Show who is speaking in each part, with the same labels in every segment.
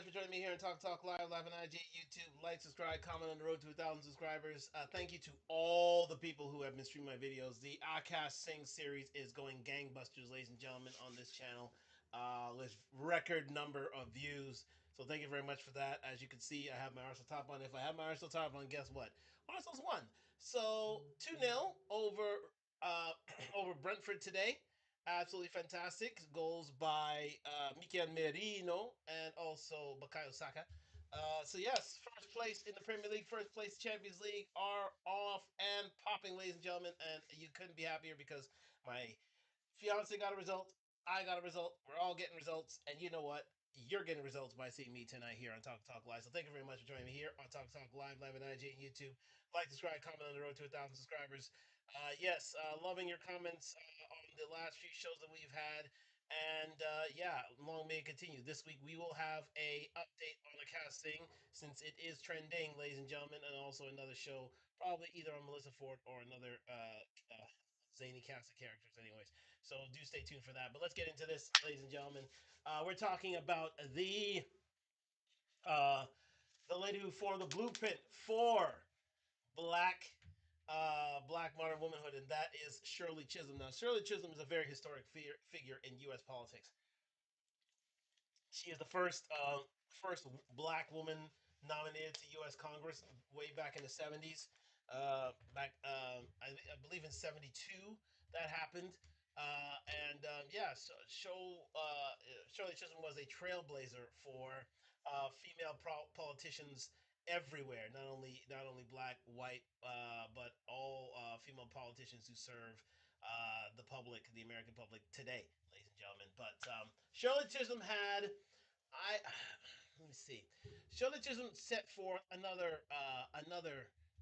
Speaker 1: much for joining me here on Talk Live, live on IG, YouTube. Like, subscribe, comment on the road to 1,000 subscribers. Thank you to all the people who have been streaming my videos. The Cast Sing series is going gangbusters, ladies and gentlemen, on this channel. With record number of views. So thank you very much for that. As you can see, I have my Arsenal top on. If I have my Arsenal top on, guess what? Arsenal's won. So 2-0 over over Brentford today. Absolutely fantastic. Goals by Mikel Merino and also Bakayo Saka. So yes, first place in the Premier League, first place Champions League are off and popping, ladies and gentlemen. And you couldn't be happier because my fiance got a result. I got a result. We're all getting results. And you know what? You're getting results by seeing me tonight here on Talk Live. So thank you very much for joining me here on Talk Live, live on IG and YouTube. Like, subscribe, comment on the road to 1,000 subscribers. Yes, loving your comments on the last few shows that we've had. And yeah, long may it continue. This week we will have a update on the casting since it is trending, ladies and gentlemen, and also another show, probably either on Melissa Ford or another zany cast of characters. Anyways, so do stay tuned for that. But let's get into this, ladies and gentlemen. We're talking about uh, the lady who formed the blueprint for black black modern womanhood, and that is Shirley Chisholm. Now, Shirley Chisholm is a very historic figure in U.S. politics. She is the first black woman nominated to U.S. Congress way back in the 70s. I believe in 72 that happened. And yeah, so Shirley Chisholm was a trailblazer for female politicians everywhere. Not only black, white, but all female politicians who serve the public, the American public today, ladies and gentlemen. But Shirley Chisholm had I let me see. Shirley Chisholm set forth another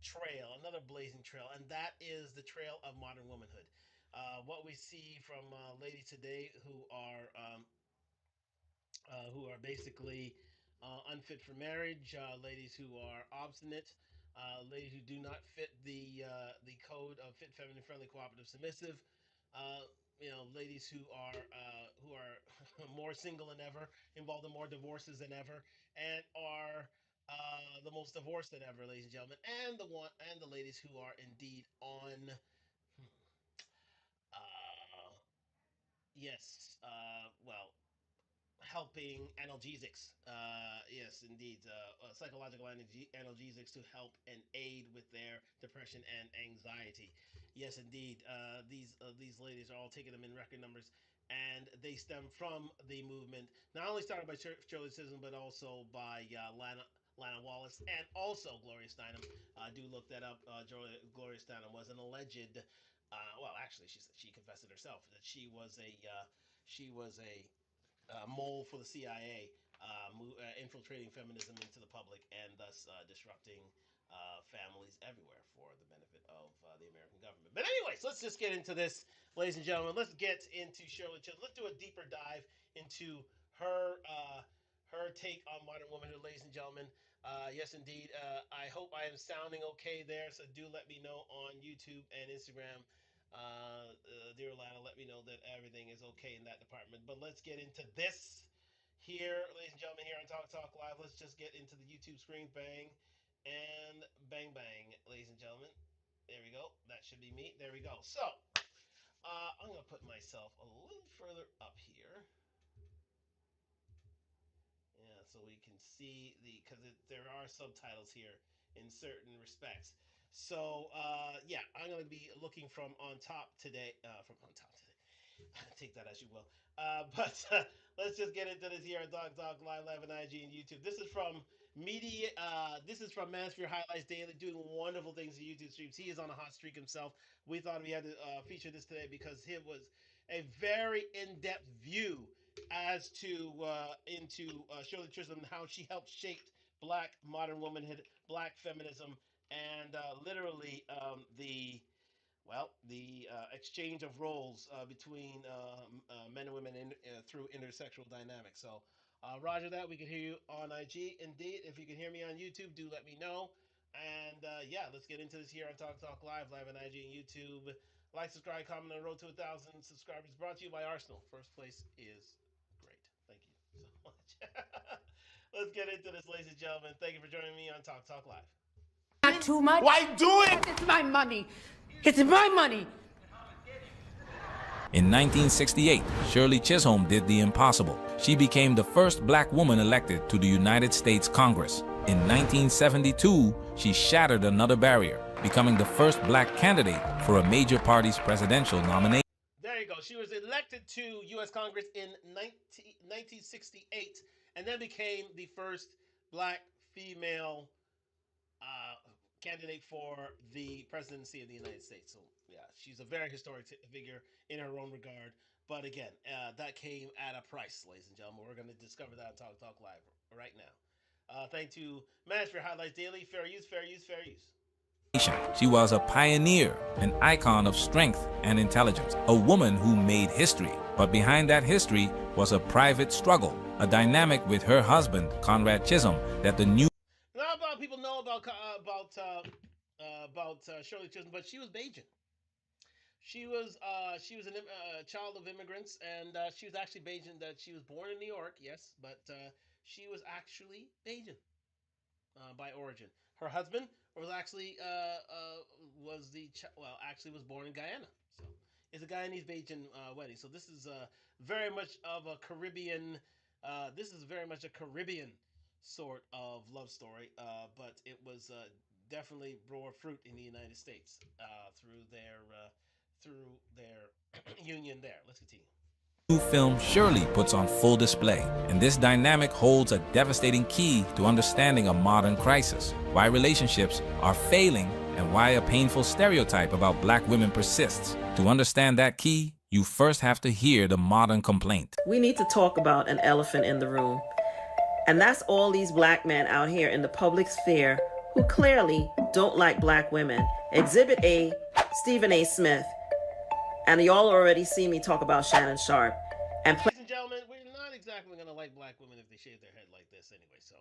Speaker 1: trail, another blazing trail, and that is the trail of modern womanhood. What we see from ladies today who are basically unfit for marriage, ladies who are obstinate, ladies who do not fit the code of fit, feminine, friendly, cooperative, submissive. Uh, ladies who are more single than ever, involved in more divorces than ever, and are the most divorced than ever, ladies and gentlemen, and the ladies who are indeed on. Uh, yes, well, helping analgesics. Yes, indeed, psychological analgesics to help and aid with their depression and anxiety. Yes, indeed, these ladies are all taking them in record numbers, and they stem from the movement not only started by Shirley Chisholm but also by Lana Wallace and also Gloria Steinem. Do look that up. Gloria Steinem was an alleged. Well, actually, she confessed it herself that she was a mole for the CIA, infiltrating feminism into the public and thus disrupting families everywhere for the benefit of the American government. But anyways, let's just get into this, ladies and gentlemen. Let's get into Shirley Chisholm. Let's do a deeper dive into her take on modern womanhood, ladies and gentlemen. Yes, indeed. I hope I am sounding okay there. So do let me know on YouTube and Instagram, dear Lana, let me know that everything is okay in that department. But let's get into this here, ladies and gentlemen, here on Talk Live. Let's just get into the YouTube screen. Bang and bang bang, ladies and gentlemen. There we go. That should be me. There we go. So I'm gonna put myself a little further up here. Yeah, so we can see because there are subtitles here in certain respects. So yeah, I'm gonna be looking from on top today. From on top today. Take that as you will. But let's just get into this here on Dog Live, Live on IG and YouTube. This is from Media. This is from Manosphere Highlights Daily, doing wonderful things in YouTube streams. He is on a hot streak himself. We thought we had to feature this today because it was a very in-depth view as to into Shirley Chisholm and how she helped shape Black modern womanhood, Black feminism, and literally the exchange of roles between men and women through intersexual dynamics. So, Roger, that we can hear you on IG. Indeed, if you can hear me on YouTube, do let me know. And yeah, let's get into this here on Talk Live, live on IG and YouTube. Like, subscribe, comment on the road to 1,000 subscribers. Brought to you by Arsenal. First place is great. Thank you so much. let's get into this, ladies and gentlemen. Thank you for joining me on Talk Live.
Speaker 2: Not too much?
Speaker 3: Why do it?
Speaker 2: It's my money. It's my money.
Speaker 4: In 1968, Shirley Chisholm did the impossible. She became the first black woman elected to the United States Congress. In 1972, she shattered another barrier, becoming the first black candidate for a major party's presidential nomination.
Speaker 1: There you go. She was elected to U.S. Congress in 1968 and then became the first black female candidate for the presidency of the United States. So, yeah, she's a very historic figure in her own regard. But again, that came at a price, ladies and gentlemen. We're going to discover that on Talk Live right now. Thank you, Management Highlights Daily. Fair use, fair use, fair use.
Speaker 4: She was a pioneer, an icon of strength and intelligence, a woman who made history. But behind that history was a private struggle, a dynamic with her husband, Conrad Chisholm, that the new
Speaker 1: Not a lot of people know about Shirley Chisholm, but she was Bajan. She was a child of immigrants, and she was actually Bajan. That she was born in New York, yes, but she was actually Bajan by origin. Her husband was actually was born in Guyana. So it's a Guyanese Bajan wedding. So this is very much of a Caribbean. This is very much a Caribbean sort of love story, but it was definitely bore fruit in the United States through their union there. Let's continue.
Speaker 4: New film Shirley puts on full display, and this dynamic holds a devastating key to understanding a modern crisis, why relationships are failing, and why a painful stereotype about black women persists. To understand that key, you first have to hear the modern complaint.
Speaker 5: We need to talk about an elephant in the room, and that's all these black men out here in the public sphere who clearly don't like black women. Exhibit A, Stephen A. Smith. And y'all already see me talk about Shannon Sharpe.
Speaker 1: Ladies and gentlemen, we're not exactly going to like black women if they shave their head like this anyway, so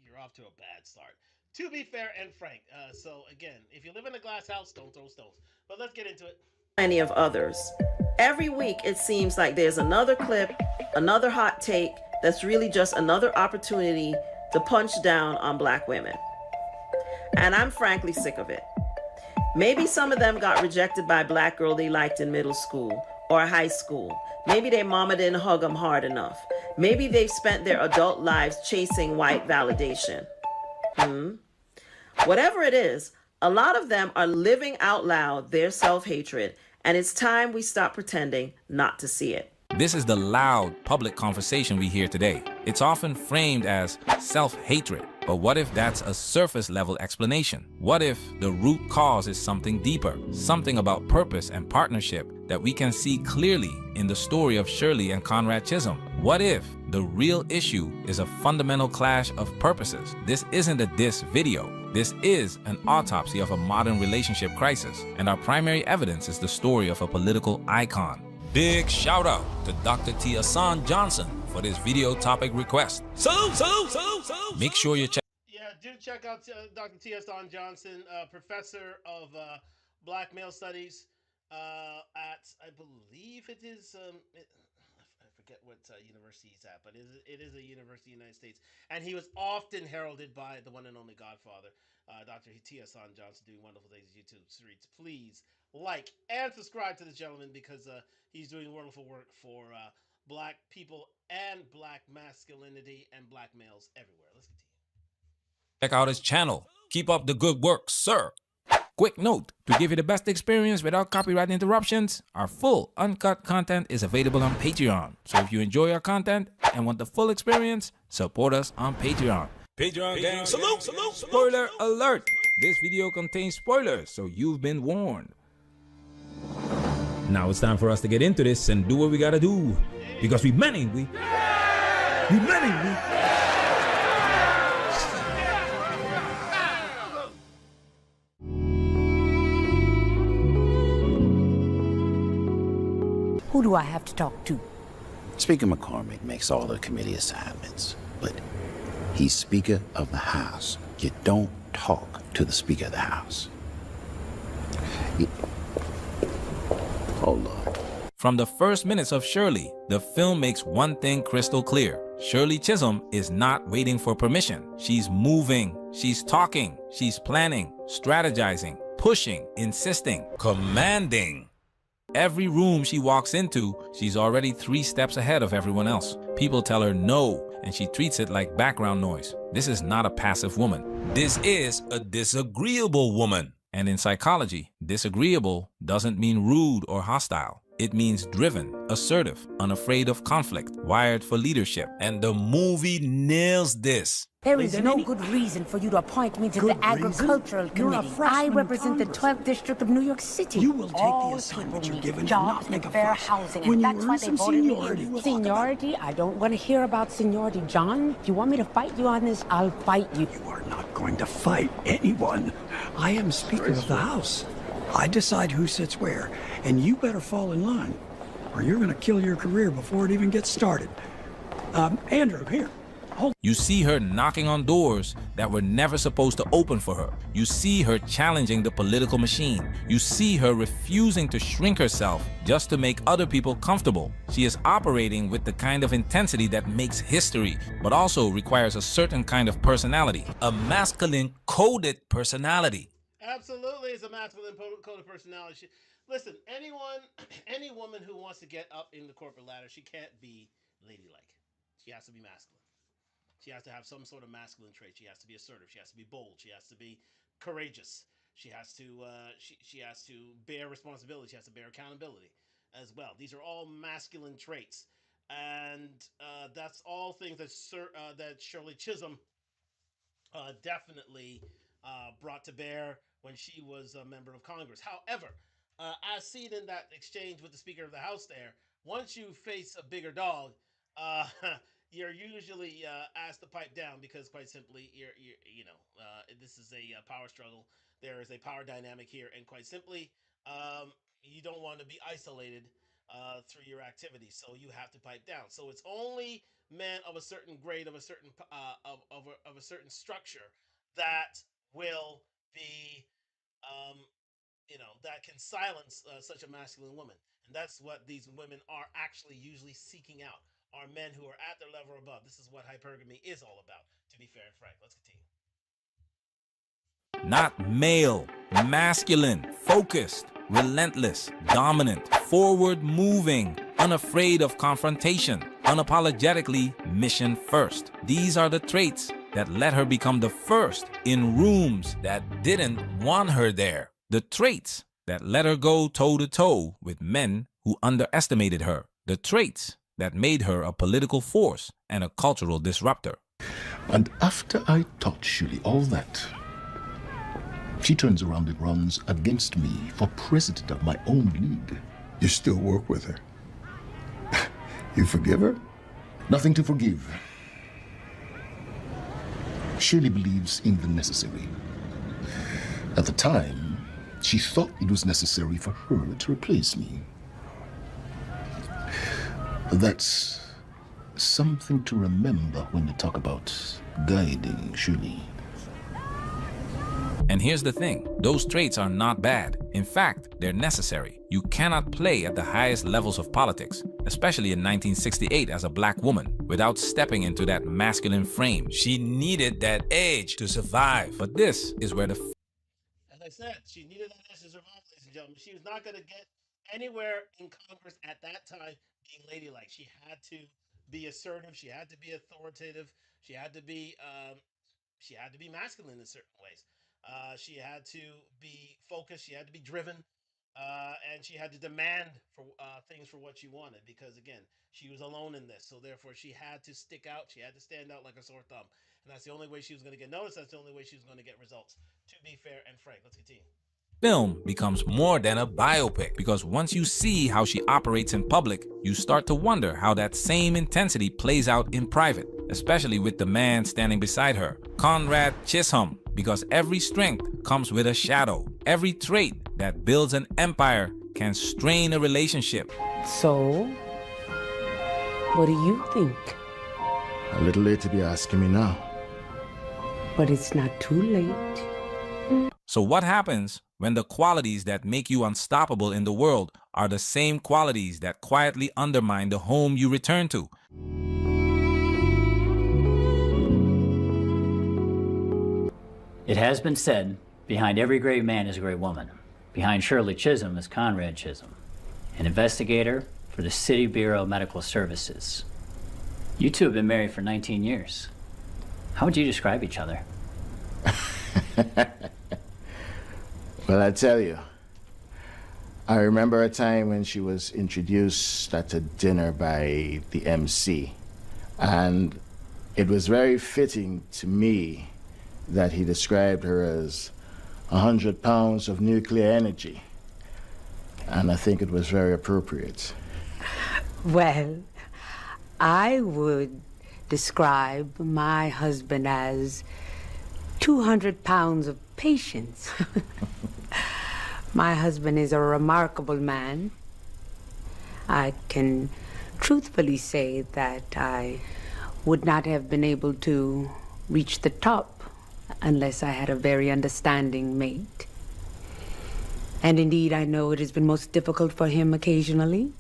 Speaker 1: you're off to a bad start. To be fair and frank. So again, if you live in a glass house, don't throw stones. But let's get into it.
Speaker 5: Plenty of others. Every week it seems like there's another clip, another hot take that's really just another opportunity to punch down on black women. And I'm frankly sick of it. Maybe some of them got rejected by a black girl they liked in middle school or high school. Maybe their mama didn't hug them hard enough. Maybe they've spent their adult lives chasing white validation. Whatever it is, a lot of them are living out loud their self-hatred, and it's time we stop pretending not to see it.
Speaker 4: This is the loud public conversation we hear today. It's often framed as self-hatred. But what if that's a surface-level explanation? What if the root cause is something deeper, something about purpose and partnership that we can see clearly in the story of Shirley and Conrad Chisholm? What if the real issue is a fundamental clash of purposes? This isn't a diss video. This is an autopsy of a modern relationship crisis, and our primary evidence is the story of a political icon. Big shout out to Dr. T. Hassan Johnson for this video topic request. Salute. Make sure you check.
Speaker 1: Yeah, do check out Dr. T. Hassan Johnson, professor of Black Male Studies at, I believe it is, I forget what university he's at, but it is a university in the United States. And he was often heralded by the one and only Godfather, Dr. T. Hassan Johnson, doing wonderful things on YouTube streets. Please like and subscribe to this gentleman because he's doing wonderful work for black people and black masculinity and black males everywhere. Let's continue.
Speaker 4: Check out his channel. Keep up the good work, sir. Quick note, to give you the best experience without copyright interruptions, our full uncut content is available on Patreon. So if you enjoy our content and want the full experience, support us on Patreon. Patreon gang, salute. Spoiler alert. This video contains spoilers, so you've been warned. Now it's time for us to get into this and do what we gotta do. Because we many.
Speaker 2: Who do I have to talk to?
Speaker 6: Speaker McCormick makes all the committee assignments, but he's Speaker of the House. You don't talk to the Speaker of the House. Hold on.
Speaker 4: From the first minutes of Shirley, the film makes one thing crystal clear. Shirley Chisholm is not waiting for permission. She's moving, she's talking, she's planning, strategizing, pushing, insisting, commanding. Every room she walks into, she's already 3 steps ahead of everyone else. People tell her no, and she treats it like background noise. This is not a passive woman. This is a disagreeable woman. And in psychology, disagreeable doesn't mean rude or hostile. It means driven, assertive, unafraid of conflict, wired for leadership. And the movie nails this.
Speaker 2: There is no good reason for you to appoint me to the Agricultural Committee. I represent the 12th District of New York City.
Speaker 3: You will take the assignment you're given and
Speaker 2: jobs
Speaker 3: not make a
Speaker 2: and fair
Speaker 3: fuss.
Speaker 2: housing,
Speaker 3: When
Speaker 2: and
Speaker 3: you
Speaker 2: that's
Speaker 3: earn
Speaker 2: why they
Speaker 3: some
Speaker 2: voted
Speaker 3: seniority,
Speaker 2: me in.
Speaker 3: we'll
Speaker 2: Seniority? I don't want to hear about seniority, John. If you want me to fight you on this, I'll fight you.
Speaker 3: You are not going to fight anyone. I am Speaker of the House. I decide who sits where, and you better fall in line, or you're going to kill your career before it even gets started. Andrew, here. Hold.
Speaker 4: You see her knocking on doors that were never supposed to open for her. You see her challenging the political machine. You see her refusing to shrink herself just to make other people comfortable. She is operating with the kind of intensity that makes history, but also requires a certain kind of personality, a masculine coded personality.
Speaker 1: Absolutely, it's a masculine coded personality. Listen, any woman who wants to get up in the corporate ladder, she can't be ladylike. She has to be masculine. She has to have some sort of masculine trait. She has to be assertive. She has to be bold. She has to be courageous. She has to she has to bear responsibility. She has to bear accountability as well. These are all masculine traits, and that's all things that Shirley Chisholm definitely brought to bear when she was a member of Congress. However, as seen in that exchange with the Speaker of the House there, once you face a bigger dog, uh, you're usually asked to pipe down because, quite simply, this is a power struggle. There is a power dynamic here, and quite simply, you don't want to be isolated through your activities, so you have to pipe down. So it's only men of a certain grade, of a certain of a certain structure, that will be that can silence such a masculine woman. And that's what these women are actually usually seeking out, are men who are at their level or above. This is what hypergamy is all about, to be fair and frank. Let's continue.
Speaker 4: Not male, masculine, focused, relentless, dominant, forward moving, unafraid of confrontation, unapologetically mission first. These are the traits that let her become the first in rooms that didn't want her there. The traits that let her go toe-to-toe with men who underestimated her. The traits that made her a political force and a cultural disruptor.
Speaker 6: And after I taught Shirley all that, she turns around and runs against me for president of my own league.
Speaker 7: You still work with her? You forgive her?
Speaker 6: Nothing to forgive. Shirley believes in the necessary. At the time, she thought it was necessary for her to replace me. That's something to remember when you talk about guiding Shirley.
Speaker 4: And here's the thing, those traits are not bad. In fact, they're necessary. You cannot play at the highest levels of politics, especially in 1968 as a black woman, without stepping into that masculine frame. She needed that edge to survive. But this is where
Speaker 1: As I said, she needed that edge to survive, ladies and gentlemen. She was not going to get anywhere in Congress at that time being ladylike. She had to be assertive. She had to be authoritative. She had to be masculine in certain ways. She had to be focused. She had to be driven, and she had to demand for things for what she wanted. Because again, she was alone in this, so therefore she had to stick out. She had to stand out like a sore thumb, and that's the only way she was going to get noticed. That's the only way she was going to get results. To be fair and frank, let's continue.
Speaker 4: film becomes more than a biopic, because once you see how she operates in public, you start to wonder how that same intensity plays out in private, especially with the man standing beside her, Conrad Chisholm, because every strength comes with a shadow. Every trait that builds an empire can strain a relationship.
Speaker 2: So, what do you think?
Speaker 7: A little late to be asking me now.
Speaker 2: But it's not too late.
Speaker 4: So what happens when the qualities that make you unstoppable in the world are the same qualities that quietly undermine the home you return to?
Speaker 8: It has been said, behind every great man is a great woman. Behind Shirley Chisholm is Conrad Chisholm, an investigator for the City Bureau of Medical Services. You two have been married for 19 years. How would you describe each other?
Speaker 9: Well, I tell you, I remember a time when she was introduced at a dinner by the MC, and it was very fitting to me that he described her as 100 pounds of nuclear energy, and I think it was very appropriate.
Speaker 2: Well, I would describe my husband as 200 pounds of patience. My husband is a remarkable man. I can truthfully say that I would not have been able to reach the top unless I had a very understanding mate. And indeed, I know it has been most difficult for him occasionally.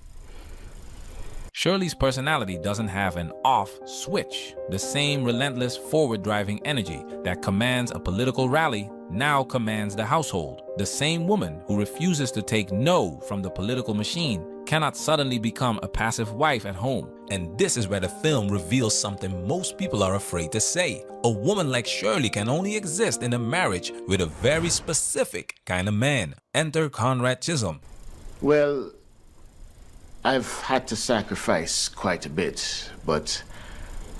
Speaker 4: Shirley's personality doesn't have an off switch. The same relentless forward-driving energy that commands a political rally now commands the household. The same woman who refuses to take no from the political machine cannot suddenly become a passive wife at home. And this is where the film reveals something most people are afraid to say. A woman like Shirley can only exist in a marriage with a very specific kind of man. Enter Conrad Chisholm.
Speaker 9: Well, I've had to sacrifice quite a bit, but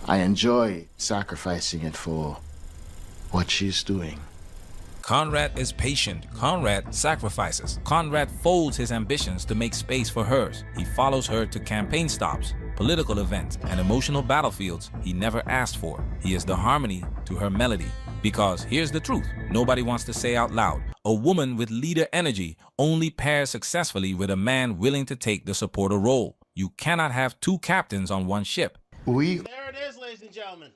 Speaker 9: I enjoy sacrificing it for what she's doing.
Speaker 4: Conrad is patient. Conrad sacrifices. Conrad folds his ambitions to make space for hers. He follows her to campaign stops, political events, and emotional battlefields he never asked for. He is the harmony to her melody. Because here's the truth, nobody wants to say out loud, a woman with leader energy only pairs successfully with a man willing to take the supporter role. You cannot have two captains on one ship.
Speaker 1: There it is, ladies and gentlemen.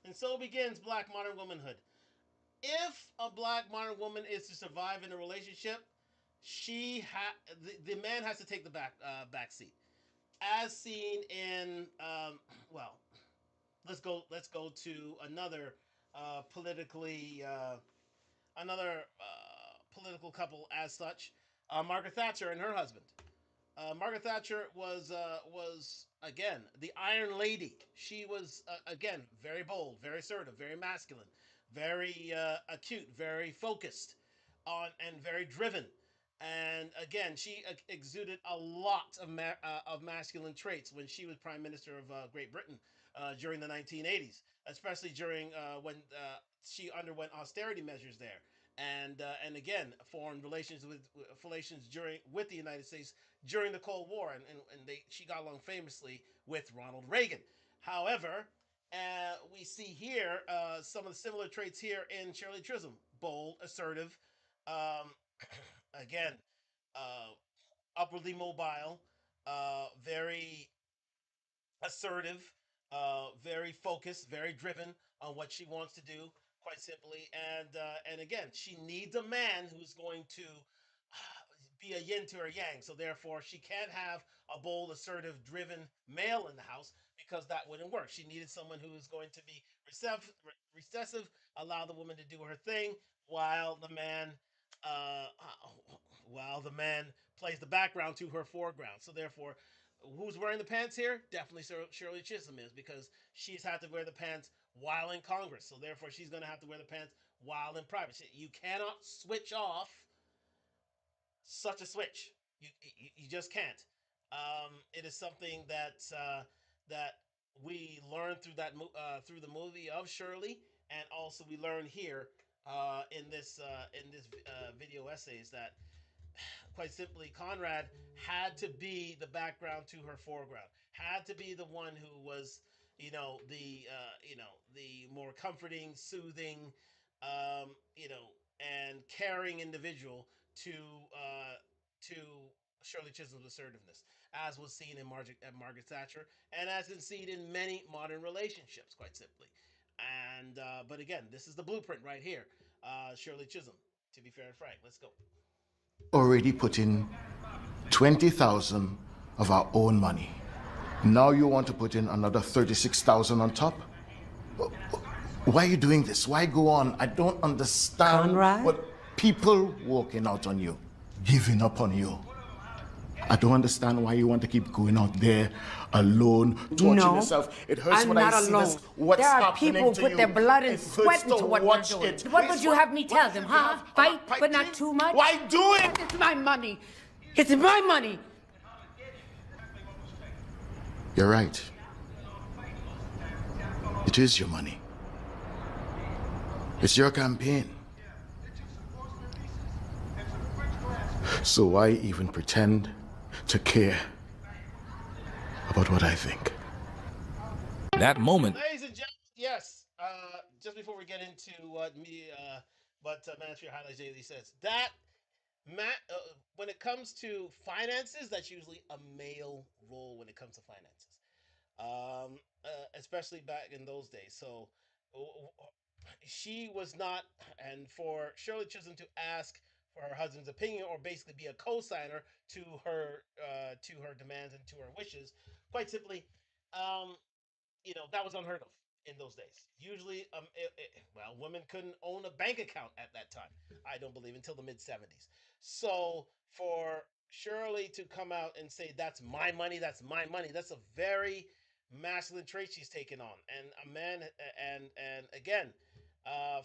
Speaker 1: And so begins Black modern womanhood. If a Black modern woman is to survive in a relationship, the man has to take the back seat, as seen in let's go to another political couple as such, Margaret Thatcher and her husband. Margaret Thatcher was again the Iron Lady. She was again very bold, very assertive, very masculine, very acute, very focused on, and very driven. And again, she exuded a lot of masculine traits when she was Prime Minister of Great Britain during the 1980s, especially during when she underwent austerity measures there, and again formed relations with the United States during the Cold War, and she got along famously with Ronald Reagan. However, we see here some of the similar traits here in Shirley Chisholm: bold, assertive, um, again, uh, upwardly mobile, very assertive, very focused, very driven on what she wants to do, quite simply. And again, she needs a man who's going to be a yin to her yang. So therefore, she can't have a bold, assertive, driven male in the house because that wouldn't work. She needed someone who is going to be recessive, allow the woman to do her thing while the man uh, while the man plays the background to her foreground. So therefore, who's wearing the pants here? Definitely Shirley Chisholm is, because she's had to wear the pants while in Congress. So therefore, she's going to have to wear the pants while in private. You cannot switch off such a switch. You just can't. It is something that we learned through the movie of Shirley, and also we learn here in this video essays that quite simply, Conrad had to be the background to her foreground. Had to be the one who was, the more comforting, soothing, and caring individual to to Shirley Chisholm's assertiveness, as was seen in Margaret Thatcher, and as is seen in many modern relationships, quite simply. And but again, this is the blueprint right here. Shirley Chisholm. To be fair and frank, let's go.
Speaker 9: Already put in 20,000 of our own money. Now you want to put in another 36,000 on top? Why are you doing this? Why go on? I don't understand
Speaker 2: Conrad?
Speaker 9: what people walking out on you, giving up on you. I don't understand why you want to keep going out there alone, torturing
Speaker 2: No,
Speaker 9: yourself. It hurts
Speaker 2: I'm
Speaker 9: when I
Speaker 2: not
Speaker 9: see
Speaker 2: alone.
Speaker 9: this. What's
Speaker 2: There are
Speaker 9: happening
Speaker 2: people
Speaker 9: to
Speaker 2: who put
Speaker 9: you?
Speaker 2: their blood and
Speaker 9: It hurts
Speaker 2: sweat
Speaker 9: to
Speaker 2: into what we're
Speaker 9: watch
Speaker 2: doing.
Speaker 9: it.
Speaker 2: What would you have me tell them, huh? Fight, but not too much?
Speaker 9: Why do it?
Speaker 2: It's my money. It's my money.
Speaker 9: You're right. It is your money. It's your campaign. So why even pretend to care about what I think?
Speaker 4: That moment,
Speaker 1: Ladies and gentlemen, yes. Just before we get into what Manosphere Highlights Daily says, that when it comes to finances, that's usually a male role when it comes to finances, especially back in those days. So she was not, and for Shirley Chisholm to ask for her husband's opinion or basically be a co-signer to her demands and to her wishes, quite simply, um, that was unheard of in those days. Usually, women couldn't own a bank account at that time. I don't believe until the mid '70s. So for Shirley to come out and say that's my money, that's a very masculine trait she's taken on, and a man, and again.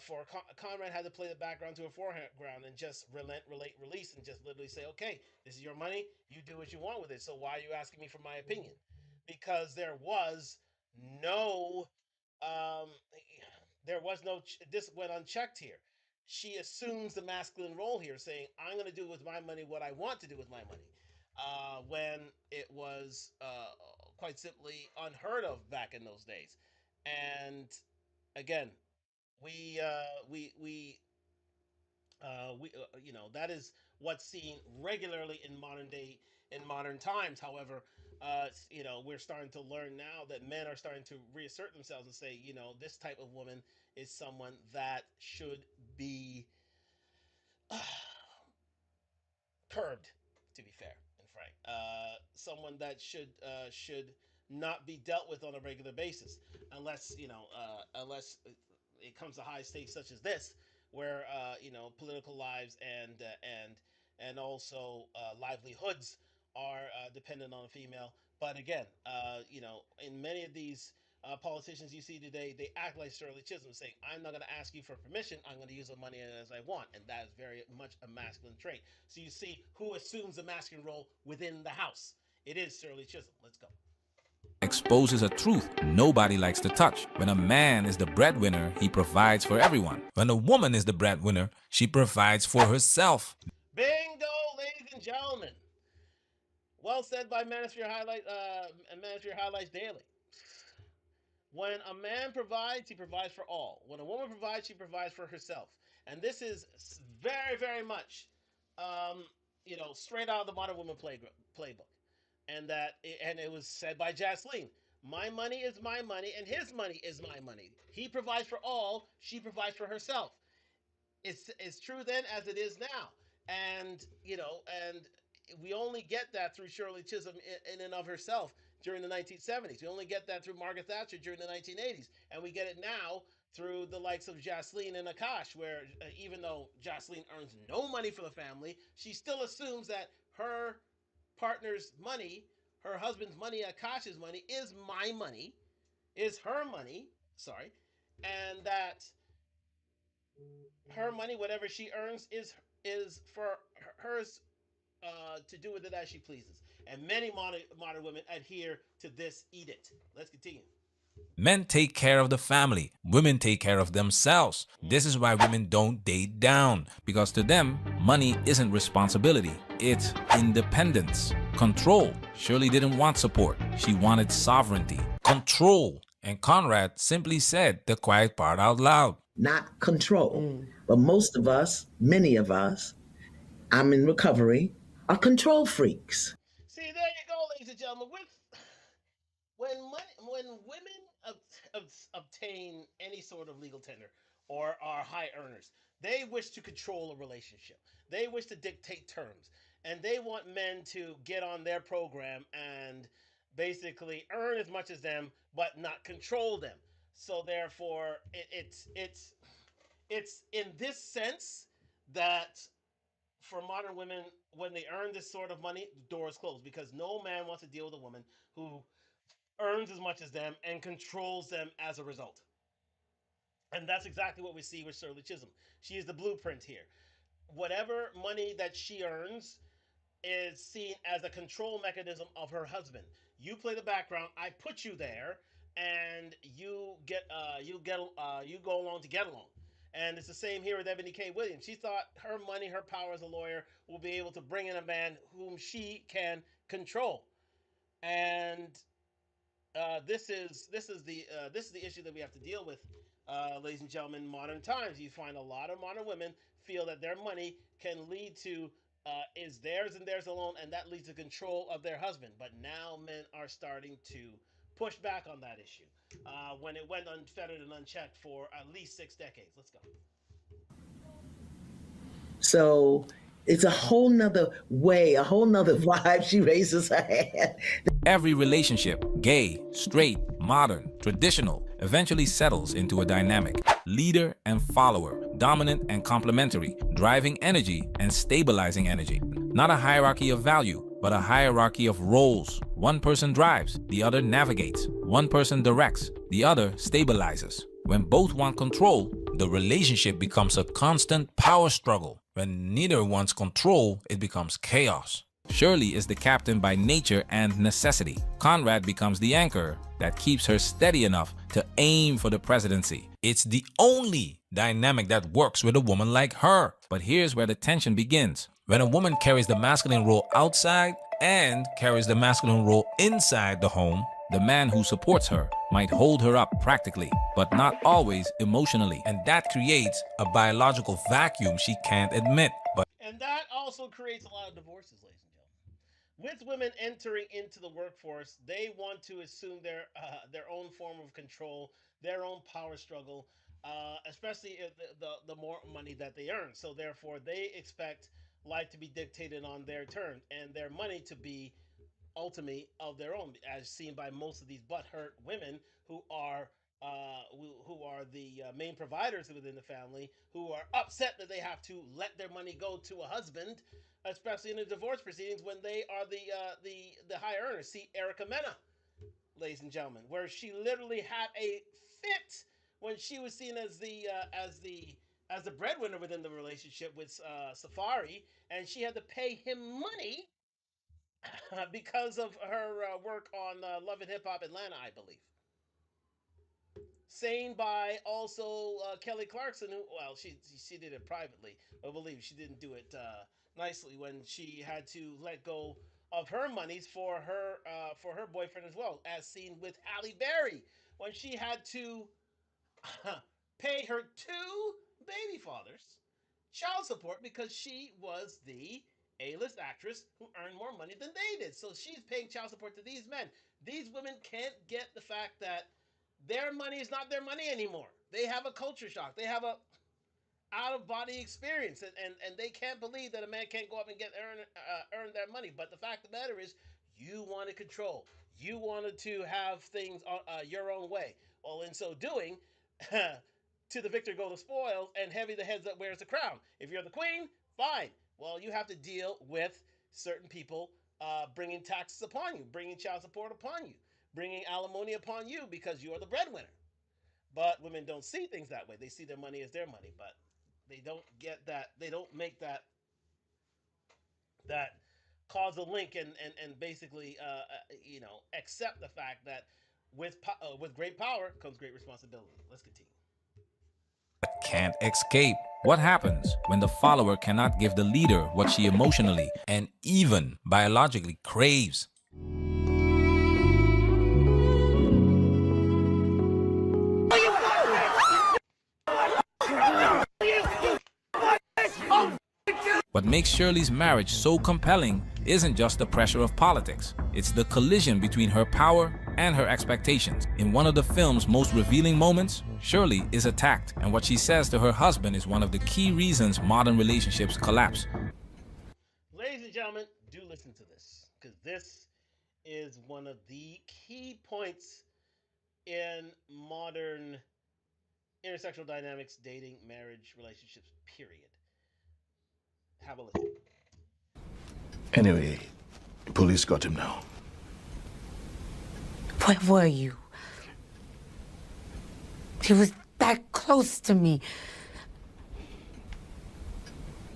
Speaker 1: For Conrad had to play the background to a foreground and just relate, release, and just literally say, "Okay, this is your money. You do what you want with it. So why are you asking me for my opinion?" Because no um there was no this went unchecked here. She assumes the masculine role here, saying I'm going to do with my money what I want to do with my money, when it was quite simply unheard of back in those days. And again, we that is what's seen regularly in modern times. However, we're starting to learn now that men are starting to reassert themselves and say, this type of woman is someone that should be curbed, to be fair and frank. Someone that should not be dealt with on a regular basis, unless it comes to high stakes such as this, where political lives and also livelihoods are dependent on a female. But again, in many of these politicians you see today, they act like Shirley Chisholm, saying, "I'm not going to ask you for permission. I'm going to use the money as I want," and that is very much a masculine trait. So you see who assumes the masculine role within the house. It is Shirley Chisholm. Let's go.
Speaker 4: exposes a truth nobody likes to touch. When a man is the breadwinner, he provides for everyone. When a woman is the breadwinner, she provides for herself.
Speaker 1: Bingo, ladies and gentlemen. Well said by Manosphere Highlights Daily. When a man provides, he provides for all. When a woman provides, she provides for herself. And this is very, very much, straight out of the Modern Woman playbook. And it was said by Jasleen. My money is my money, and his money is my money. He provides for all. She provides for herself. It's true then as it is now, and we only get that through Shirley Chisholm in and of herself during the 1970s. We only get that through Margaret Thatcher during the 1980s, and we get it now through the likes of Jocelyn and Akash, where even though Jocelyn earns no money for the family, she still assumes that her partner's money, her husband's money, Akash's money, is my money, is her money. Sorry, and that her money, whatever she earns, is for hers to do with it as she pleases. And many modern women adhere to this edict. Let's continue.
Speaker 4: Men take care of the family. Women take care of themselves. This is why women don't date down. Because to them, money isn't responsibility. It's independence. Control. Shirley didn't want support. She wanted sovereignty. Control. And Conrad simply said the quiet part out loud.
Speaker 10: Not control. But most of us, many of us, I'm in recovery, are control freaks.
Speaker 1: See, there you go, ladies and gentlemen. When women obtain any sort of legal tender or are high earners, they wish to control a relationship. They wish to dictate terms, and they want men to get on their program and basically earn as much as them, but not control them. So therefore, it's in this sense that for modern women, when they earn this sort of money, the door is closed because no man wants to deal with a woman who earns as much as them and controls them as a result. And that's exactly what we see with Shirley Chisholm. She is the blueprint here. Whatever money that she earns is seen as a control mechanism of her husband. You play the background. I put you there, and you go along to get along. And it's the same here with Ebony K. Williams. She thought her money, her power as a lawyer, will be able to bring in a man whom she can control. And this is the issue that we have to deal with, ladies and gentlemen. In modern times, you find a lot of modern women feel that their money can lead to is theirs and theirs alone, and that leads to control of their husband. But now men are starting to push back on that issue when it went unfettered and unchecked for at least 6 decades. Let's go.
Speaker 10: So it's a whole nother way, a whole nother vibe. She raises her hand.
Speaker 4: Every relationship, gay, straight, modern, traditional, eventually settles into a dynamic. Leader and follower, dominant and complementary, driving energy and stabilizing energy. Not a hierarchy of value, but a hierarchy of roles. One person drives, the other navigates. One person directs, the other stabilizes. When both want control, the relationship becomes a constant power struggle. When neither wants control, it becomes chaos. Shirley is the captain by nature and necessity. Conrad becomes the anchor that keeps her steady enough to aim for the presidency. It's the only dynamic that works with a woman like her. But here's where the tension begins. When a woman carries the masculine role outside and carries the masculine role inside the home, the man who supports her might hold her up practically, but not always emotionally. And that creates a biological vacuum she can't admit.
Speaker 1: And that also creates a lot of divorces, ladies and gentlemen. With women entering into the workforce, they want to assume their own form of control, their own power struggle, especially if the more money that they earn. So therefore, they expect life to be dictated on their terms and their money to be ultimately of their own, as seen by most of these butthurt women who are the main providers within the family, who are upset that they have to let their money go to a husband, especially in the divorce proceedings when they are the high earners. See Erica Mena, ladies and gentlemen, where she literally had a fit when she was seen as the breadwinner within the relationship with Safari, and she had to pay him money because of her work on Love and Hip Hop Atlanta, I believe. Same by also Kelly Clarkson, who she did it privately. I believe she didn't do it nicely when she had to let go of her monies for her boyfriend as well, as seen with Halle Berry when she had to pay her two baby fathers child support because she was the A-list actress who earned more money than they did. So she's paying child support to these men. These women can't get the fact that their money is not their money anymore. They have a culture shock. They have a out of body experience, and they can't believe that a man can't go up and earn their money. But the fact of the matter is, you wanted control. You wanted to have things your own way. Well, in so doing, to the victor go the spoils, and heavy the heads that wears the crown. If you're the queen, fine. Well, you have to deal with certain people bringing taxes upon you, bringing child support upon you, bringing alimony upon you because you are the breadwinner. But women don't see things that way. They see their money as their money, but they don't get that. They don't make that causal link and basically accept the fact that with great power comes great responsibility. Let's continue.
Speaker 4: Can't escape. What happens when the follower cannot give the leader what she emotionally and even biologically craves? What makes Shirley's marriage so compelling isn't just the pressure of politics. It's the collision between her power and her expectations. In one of the film's most revealing moments, Shirley is attacked, and what she says to her husband is one of the key reasons modern relationships collapse.
Speaker 1: Ladies and gentlemen, do listen to this because this is one of the key points in modern intersexual dynamics, dating, marriage, relationships, period. Have a listen.
Speaker 9: Anyway, police got him now.
Speaker 2: Where were you? He was that close to me.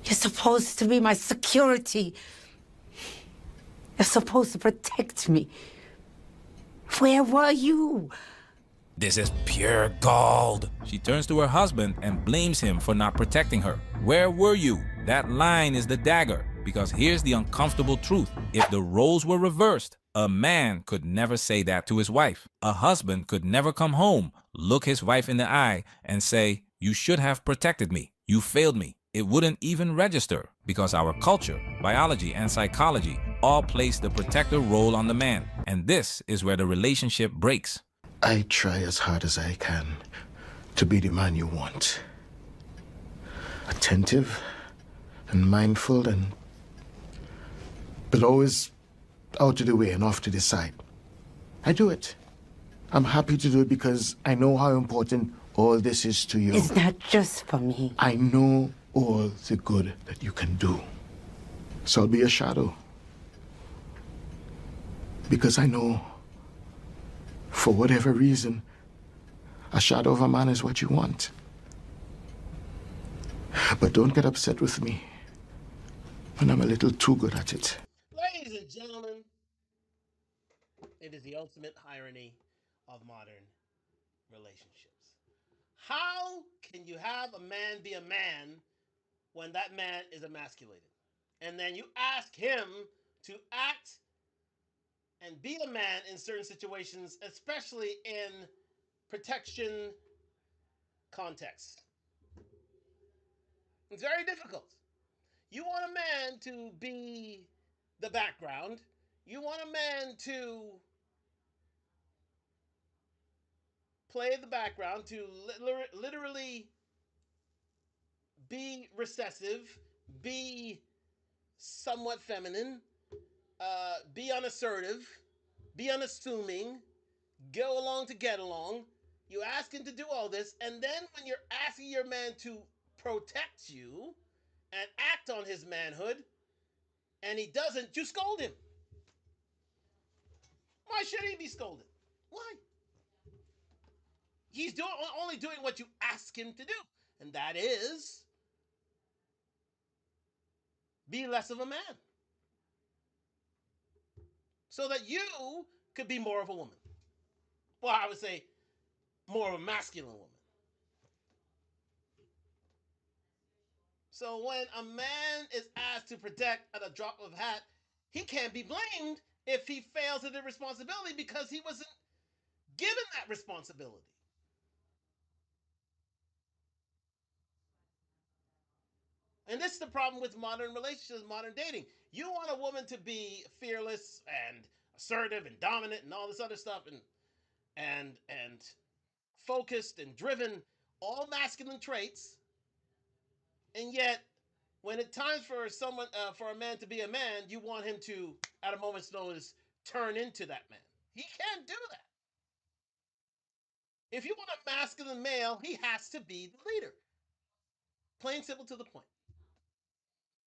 Speaker 2: You're supposed to be my security. You're supposed to protect me. Where were you?
Speaker 4: This is pure gold. She turns to her husband and blames him for not protecting her. Where were you? That line is the dagger, because here's the uncomfortable truth. If the roles were reversed, a man could never say that to his wife. A husband could never come home, look his wife in the eye, and say, "You should have protected me. You failed me." It wouldn't even register, because our culture, biology, and psychology all place the protector role on the man. And this is where the relationship breaks.
Speaker 9: I try as hard as I can to be the man you want. Attentive and mindful, but always out of the way and off to the side. I do it. I'm happy to do it because I know how important all this is to you.
Speaker 2: It's not just for me.
Speaker 9: I know all the good that you can do. So I'll be a shadow. Because I know, for whatever reason, a shadow of a man is what you want. But don't get upset with me when I'm a little too good at it.
Speaker 1: Ladies and gentlemen, it is the ultimate irony of modern relationships. How can you have a man be a man when that man is emasculated? And then you ask him to act and be a man in certain situations, especially in protection contexts. It's very difficult. You want a man to be the background. You want a man to play the background, to literally be recessive, be somewhat feminine, be unassertive, be unassuming, go along to get along. You ask him to do all this, and then when you're asking your man to protect you and act on his manhood, and he doesn't, you scold him. Why should he be scolded? Why? He's only doing what you ask him to do, and that is be less of a man, so that you could be more of a woman. Well, I would say more of a masculine woman. So when a man is asked to protect at a drop of a hat, he can't be blamed if he fails in the responsibility because he wasn't given that responsibility. And this is the problem with modern relationships, modern dating. You want a woman to be fearless and assertive and dominant and all this other stuff and focused and driven, all masculine traits. And yet, when it's time for for a man to be a man, you want him to, at a moment's notice, turn into that man. He can't do that. If you want a masculine male, he has to be the leader. Plain simple to the point.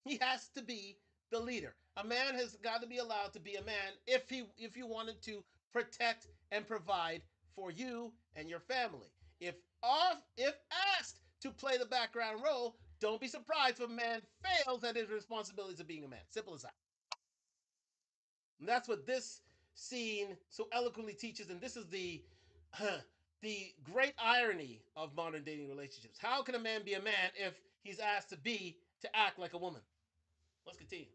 Speaker 1: He has to be the leader. A man has got to be allowed to be a man if you wanted to protect and provide for you and your family. If asked to play the background role, don't be surprised if a man fails at his responsibilities of being a man. Simple as that. And that's what this scene so eloquently teaches, and this is the great irony of modern dating relationships. How can a man be a man if he's asked to act like a woman? Let's continue.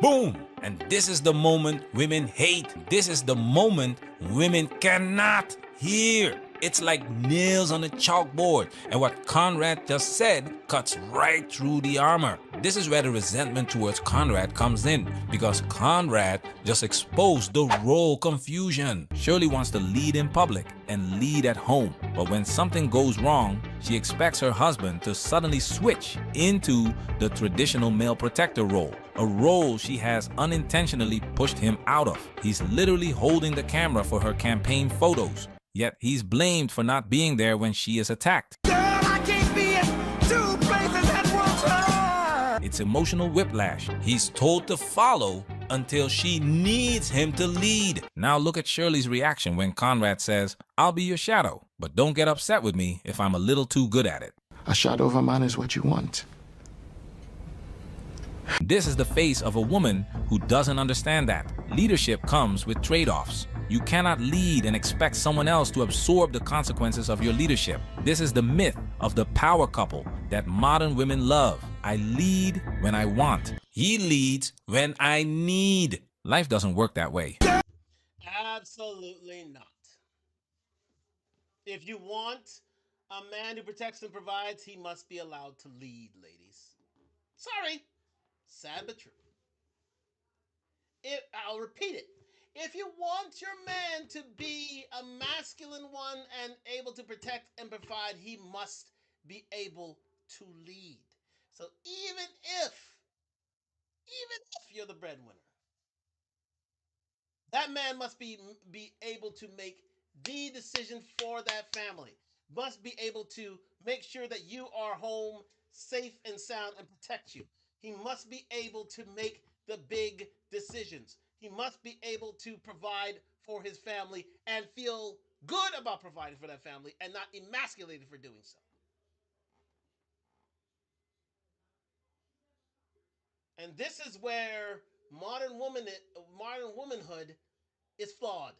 Speaker 4: Boom! And this is the moment women hate. This is the moment women cannot hear. It's like nails on a chalkboard. And what Conrad just said cuts right through the armor. This is where the resentment towards Conrad comes in, because Conrad just exposed the role confusion. Shirley wants to lead in public and lead at home. But when something goes wrong, she expects her husband to suddenly switch into the traditional male protector role. a role she has unintentionally pushed him out of. He's literally holding the camera for her campaign photos, yet he's blamed for not being there when she is attacked. Girl, I can't be in 2 places at once. It's emotional whiplash. He's told to follow until she needs him to lead. Now look at Shirley's reaction when Conrad says, "I'll be your shadow, but don't get upset with me if I'm a little too good at it."
Speaker 9: A shadow of a man is what you want.
Speaker 4: This is the face of a woman who doesn't understand that. Leadership comes with trade-offs. You cannot lead and expect someone else to absorb the consequences of your leadership. This is the myth of the power couple that modern women love. I lead when I want. He leads when I need. Life doesn't work that way.
Speaker 1: Absolutely not. If you want a man who protects and provides, he must be allowed to lead, ladies. Sorry. Sad but true. I'll repeat it. If you want your man to be a masculine one and able to protect and provide, he must be able to lead. So even if you're the breadwinner, that man must be able to make the decision for that family. Must be able to make sure that you are home safe and sound and protect you. He must be able to make the big decisions. He must be able to provide for his family and feel good about providing for that family and not emasculated for doing so. And this is where modern womanhood is flawed.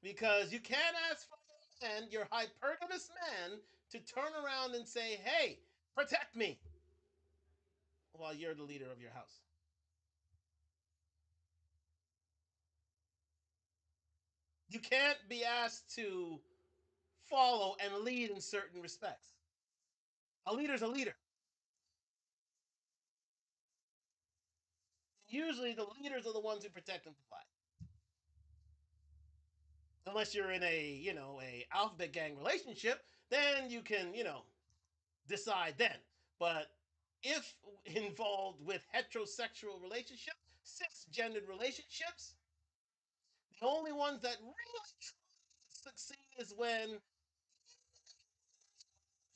Speaker 1: Because you can't ask for a man, your hypergamous man, to turn around and say, "Hey, protect me," while you're the leader of your house. You can't be asked to follow and lead in certain respects. A leader's a leader. Usually the leaders are the ones who protect and provide. Unless you're in a alphabet gang relationship, then you can, decide then. But if involved with heterosexual relationships, cisgendered relationships, the only ones that really succeed is when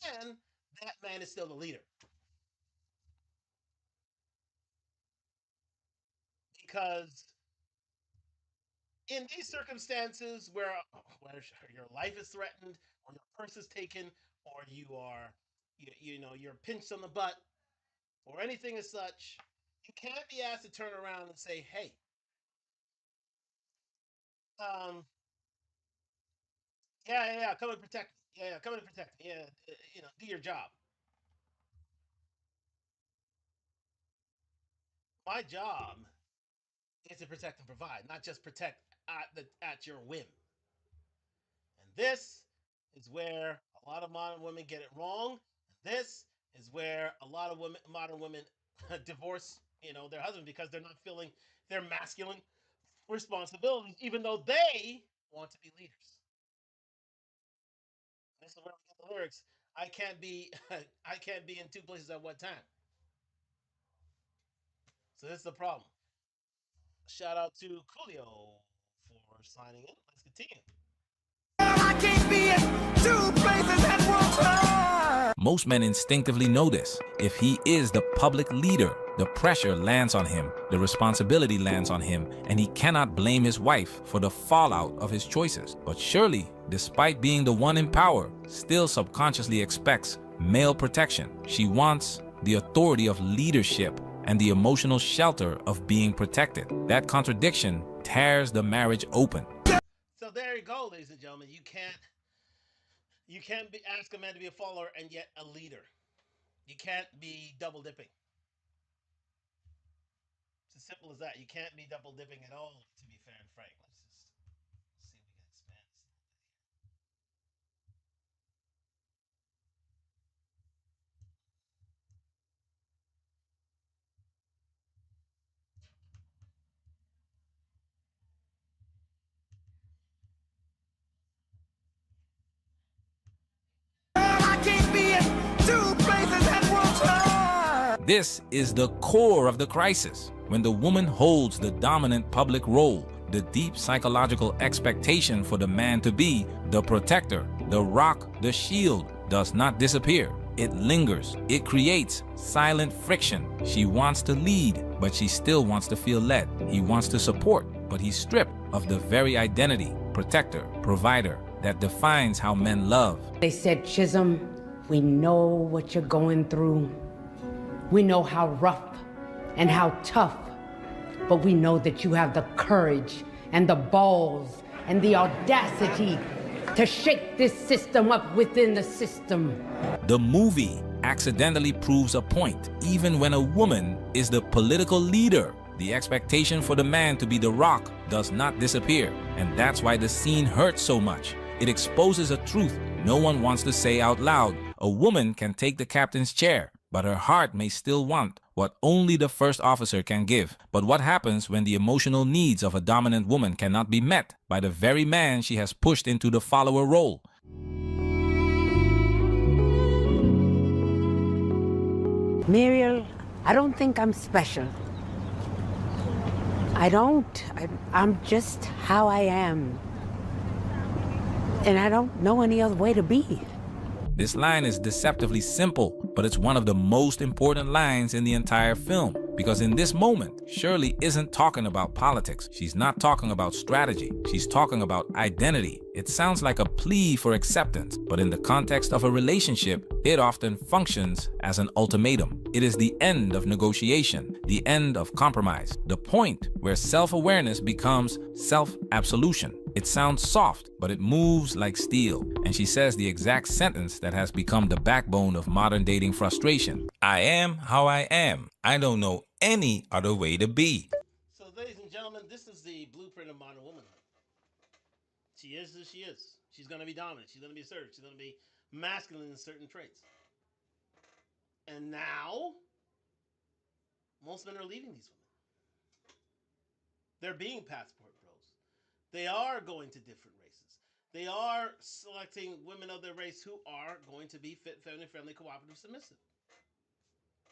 Speaker 1: and that man is still the leader. Because in these circumstances where your life is threatened, or your purse is taken, or you're pinched on the butt, or anything as such, you can't be asked to turn around and say, "Hey, um, yeah, come and protect me. Yeah, come and protect me. Yeah, do your job." My job is to protect and provide, not just protect at your whim. And this is where a lot of modern women get it wrong. This is where a lot of modern women, divorce, their husband because they're not feeling their masculine responsibilities, even though they want to be leaders. This is where we get the lyrics. I can't be, I can't be in 2 places at one time. So this is the problem. Shout out to Coolio for signing in. Let's continue.
Speaker 4: Most men instinctively know this. If he is the public leader, the pressure lands on him, the responsibility lands on him, and he cannot blame his wife for the fallout of his choices. But Shirley, despite being the one in power, still subconsciously expects male protection. She wants the authority of leadership and the emotional shelter of being protected. That contradiction tears the marriage open.
Speaker 1: So there you go, ladies and gentlemen. You can't ask a man to be a follower and yet a leader. You can't be double dipping. It's as simple as that. You can't be double dipping at all, to be fair and frank. Let's just see if we can expand this.
Speaker 4: This is the core of the crisis. When the woman holds the dominant public role, the deep psychological expectation for the man to be the protector, the rock, the shield does not disappear. It lingers. It creates silent friction. She wants to lead, but she still wants to feel led. He wants to support, but he's stripped of the very identity, protector, provider, that defines how men love.
Speaker 2: They said, Chisholm, we know what you're going through. We know how rough and how tough, but we know that you have the courage and the balls and the audacity to shake this system up within the system.
Speaker 4: The movie accidentally proves a point. Even when a woman is the political leader, the expectation for the man to be the rock does not disappear. And that's why the scene hurts so much. It exposes a truth no one wants to say out loud. A woman can take the captain's chair, but her heart may still want what only the first officer can give. But what happens when the emotional needs of a dominant woman cannot be met by the very man she has pushed into the follower role?
Speaker 2: Muriel, I don't think I'm special. I don't. I'm just how I am. And I don't know any other way to be.
Speaker 4: This line is deceptively simple, but it's one of the most important lines in the entire film. Because in this moment, Shirley isn't talking about politics. She's not talking about strategy. She's talking about identity. It sounds like a plea for acceptance, but in the context of a relationship, it often functions as an ultimatum. It is the end of negotiation, the end of compromise, the point where self-awareness becomes self-absolution. It sounds soft, but it moves like steel. And she says the exact sentence that has become the backbone of modern dating frustration. I am how I am. I don't know any other way to be.
Speaker 1: So, ladies and gentlemen, this is the blueprint of modern womanhood. She is who she is. She's going to be dominant. She's going to be assertive. She's going to be masculine in certain traits. And now, most men are leaving these women. They're being passport bros. They are going to different races. They are selecting women of their race who are going to be fit, feminine, friendly, cooperative, submissive.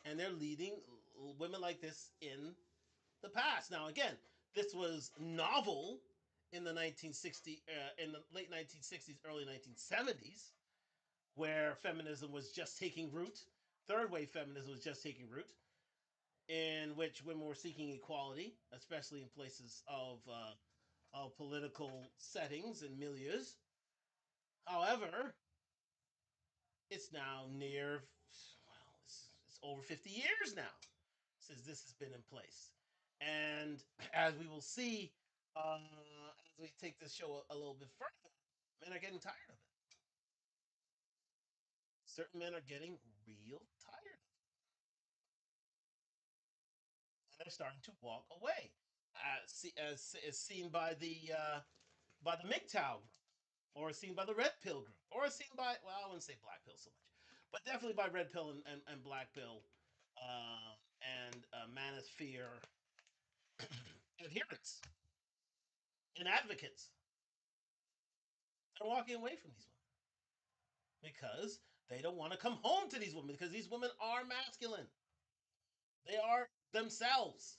Speaker 1: And they're leading women like this in the past. Now, again, this was novel in the 1960s, in the late 1960s, early 1970s, where feminism was just taking root. Third wave feminism was just taking root, in which women were seeking equality, especially in places of political settings and milieus. However, it's now near, well, it's over 50 years now since this has been in place. And as we will see, as we take this show a little bit further, men are getting tired of it. Certain men are getting real tired, and they're starting to walk away, as seen by the MGTOW group, or seen by the Red Pill group, or seen by, well, I wouldn't say Black Pill so much, but definitely by Red Pill and Black Pill, and Manosphere adherents and advocates. They're walking away from these women because they don't want to come home to these women, because these women are masculine. They are themselves.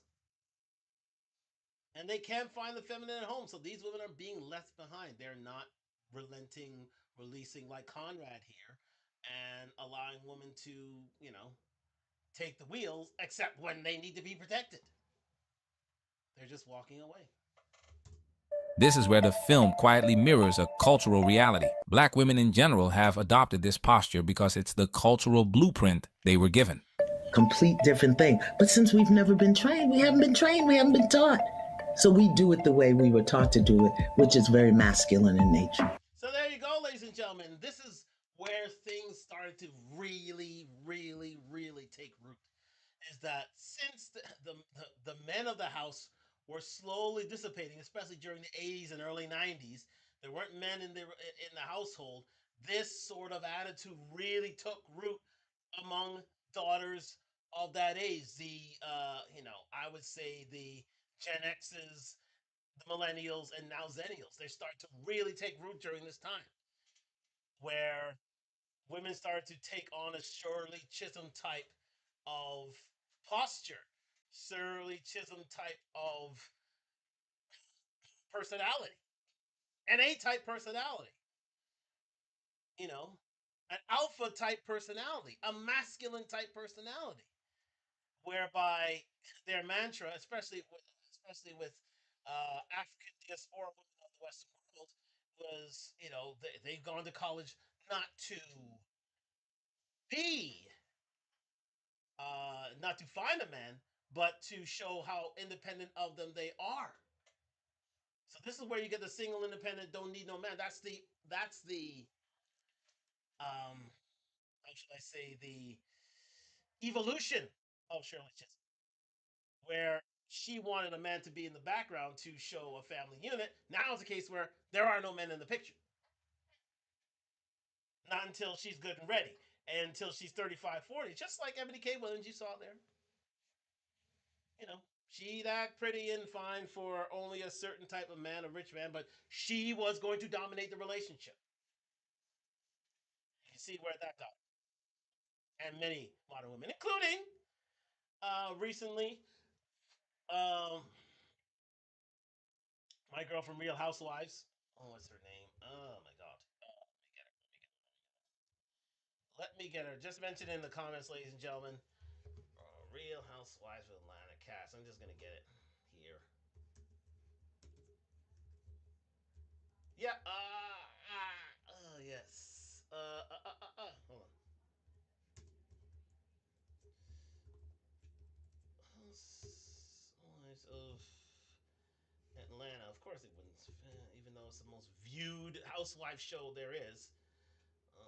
Speaker 1: And they can't find the feminine at home. So these women are being left behind. They're not relenting, releasing like Conrad here, and allowing women to, you know, take the wheels, except when they need to be protected. They're just walking away.
Speaker 4: This is where the film quietly mirrors a cultural reality. Black women in general have adopted this posture because it's the cultural blueprint they were given.
Speaker 10: Complete different thing. But since we've never been trained, we haven't been trained, we haven't been taught. So we do it the way we were taught to do it, which is very masculine in nature.
Speaker 1: So there you go, ladies and gentlemen. This is where things started to really, really, really take root. Is that since the men of the house were slowly dissipating, especially during the 80s and early 90s, there weren't men in the household. This sort of attitude really took root among daughters of that age. The I would say the Gen X's, the millennials, and now Zennials. They start to really take root during this time, where women started to take on a Shirley Chisholm type of posture, Shirley Chisholm type of personality, an A type personality, you know, an alpha type personality, a masculine type personality, whereby their mantra, especially with African diaspora women of the Western world, was they've gone to college not to be not to find a man, but to show how independent of them they are. So this is where you get the single independent, don't need no man. That's the how should I say, the evolution of Shirley Chisholm, where she wanted a man to be in the background to show a family unit. Now it's a case where there are no men in the picture. Not until she's good and ready. And until she's 35, 40. Just like Ebony K. Williams you saw there. You know, she'd act pretty and fine for only a certain type of man, a rich man, but she was going to dominate the relationship. You see where that got. And many modern women, including recently um, my girl from Real Housewives. Oh, what's her name? Oh my god. Let me get her. Just mention in the comments, ladies and gentlemen. Real Housewives of Atlanta cast. I'm just gonna get it here. Yeah. Yes. Hold on. Housewives of Atlanta. Of course it wouldn't, even though it's the most viewed housewife show there is. Uh,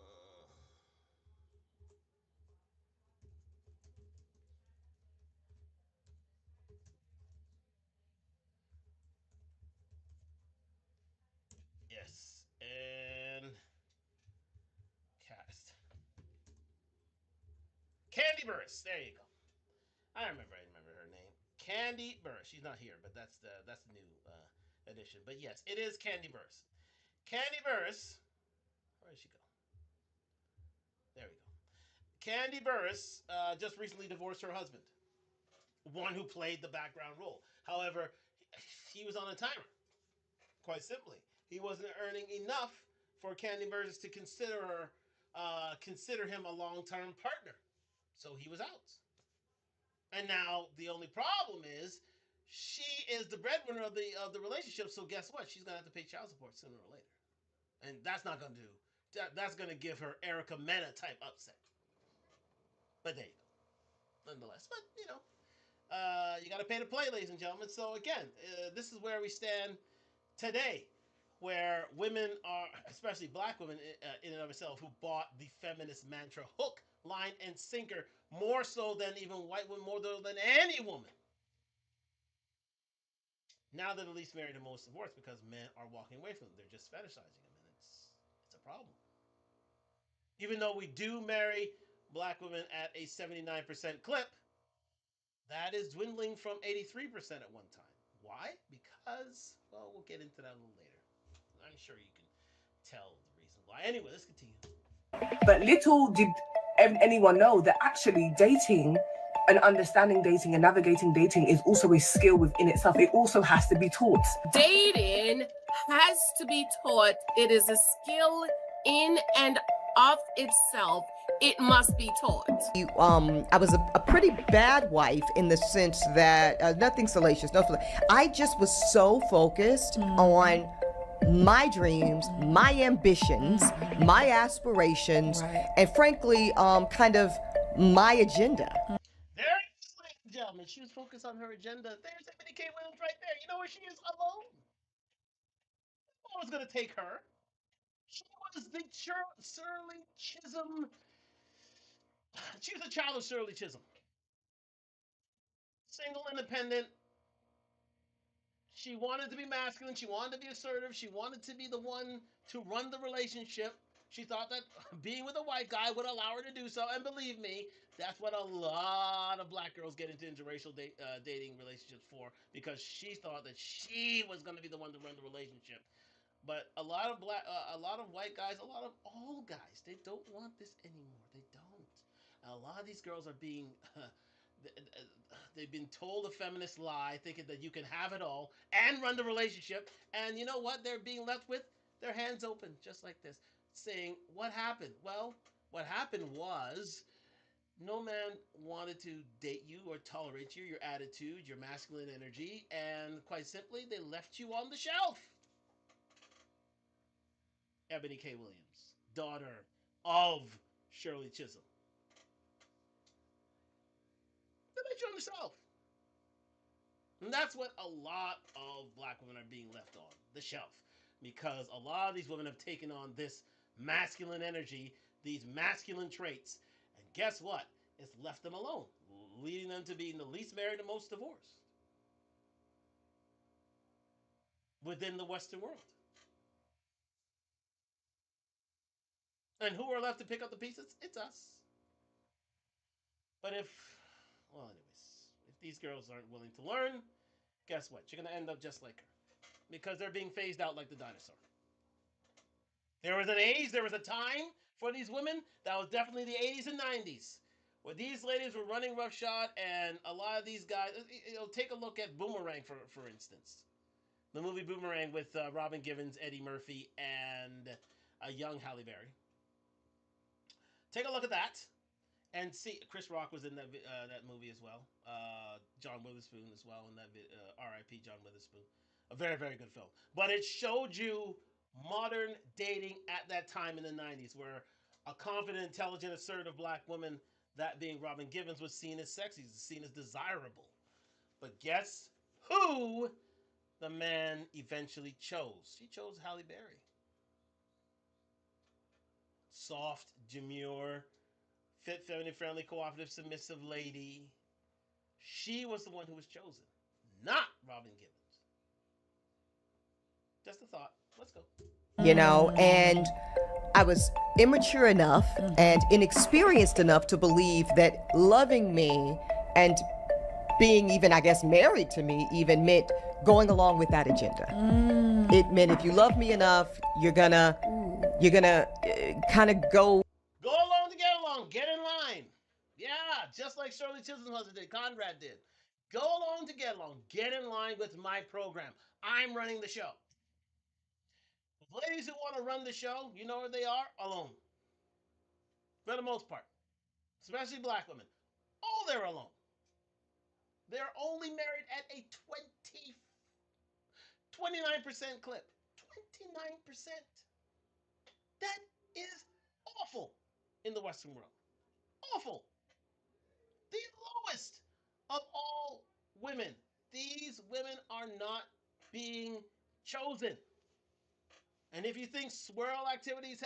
Speaker 1: yes. And cast. Candy Burris. There you go. I remember her name. Candy Burris. She's not here, but that's the new edition. But yes, it is Candy Burris. Candy Burris. Where did she go? There we go. Candy Burris just recently divorced her husband, one who played the background role. However, he was on a timer. Quite simply, he wasn't earning enough for Candy Burris to consider him a long-term partner. So he was out. And now the only problem is she is the breadwinner of the relationship. So guess what? She's gonna have to pay child support sooner or later, and that's not gonna do. That's gonna give her Erica Mena type upset. But there you go. Nonetheless, but you got to pay to play, ladies and gentlemen. So again, this is where we stand today, where women are, especially black women, in and of itself, who bought the feminist mantra hook, line, and sinker more so than even white women, more so than any woman. Now they're the least married and most divorced because men are walking away from them. They're just fetishizing them, and it's a problem. Even though we do marry black women at a 79% clip, that is dwindling from 83% at one time. Why? Because, well, we'll get into that a little later. I'm sure you can tell the reason why. Anyway, let's continue.
Speaker 11: But little did anyone know that actually dating and understanding dating and navigating dating is also a skill within itself. It also has to be taught.
Speaker 12: Dating has to be taught. It is a skill in and of itself. It must be taught.
Speaker 13: I was a pretty bad wife in the sense that nothing salacious. I just was so focused on my dreams, my ambitions, my aspirations, and frankly, kind of my agenda.
Speaker 1: There it is, ladies and gentlemen. She was focused on her agenda. There's Ebony K. Williams right there. You know where she is? Alone. No one's going to take her. She was the Shirley Chisholm. She was a child of Shirley Chisholm. Single, independent. She wanted to be masculine. She wanted to be assertive. She wanted to be the one to run the relationship. She thought that being with a white guy would allow her to do so. And believe me, that's what a lot of black girls get into interracial dating relationships for, because she thought that she was going to be the one to run the relationship. But a lot of white guys, a lot of all guys, they don't want this anymore. They don't. A lot of these girls are being they've been told a feminist lie, thinking that you can have it all and run the relationship. And you know what? They're being left with their hands open, just like this, saying, "What happened?" Well, what happened was no man wanted to date you or tolerate you, your attitude, your masculine energy, and quite simply, they left you on the shelf. Ebony K. Williams, daughter of Shirley Chisholm. They left you on the shelf. And that's what a lot of black women are being left on the shelf. Because a lot of these women have taken on this masculine energy, these masculine traits. And guess what? It's left them alone, leading them to being the least married and most divorced within the Western world. And who are left to pick up the pieces? It's us. But anyways, if these girls aren't willing to learn, guess what? You're going to end up just like her. Because they're being phased out like the dinosaur. There was an age, there was a time for these women that was definitely the 80s and 90s, where these ladies were running roughshod, and a lot of these guys. Take a look at Boomerang for instance, the movie Boomerang with Robin Givens, Eddie Murphy, and a young Halle Berry. Take a look at that, and see Chris Rock was in that movie as well. John Witherspoon as well in that. R.I.P. John Witherspoon. A very very good film, but it showed you modern dating at that time in the 90s, where a confident, intelligent, assertive black woman, that being Robin Givens, was seen as sexy, seen as desirable. But guess who the man eventually chose? She chose Halle Berry. Soft, demure, fit, feminine, friendly, cooperative, submissive lady. She was the one who was chosen, not Robin Givens. Just a thought. Let's go.
Speaker 13: And I was immature enough and inexperienced enough to believe that loving me and being even, I guess, married to me even meant going along with that agenda. It meant if you love me enough, you're gonna kind of go.
Speaker 1: Go along to get along. Get in line. Yeah, just like Shirley Chisholm's husband did, Conrad did. Go along to get along. Get in line with my program. I'm running the show. The ladies who want to run the show, you know where they are? Alone. For the most part. Especially black women. Oh, they're alone. They're only married at a 29% clip. 29%. That is awful in the Western world. Awful. The lowest of all women. These women are not being chosen. And if you think swirl activities,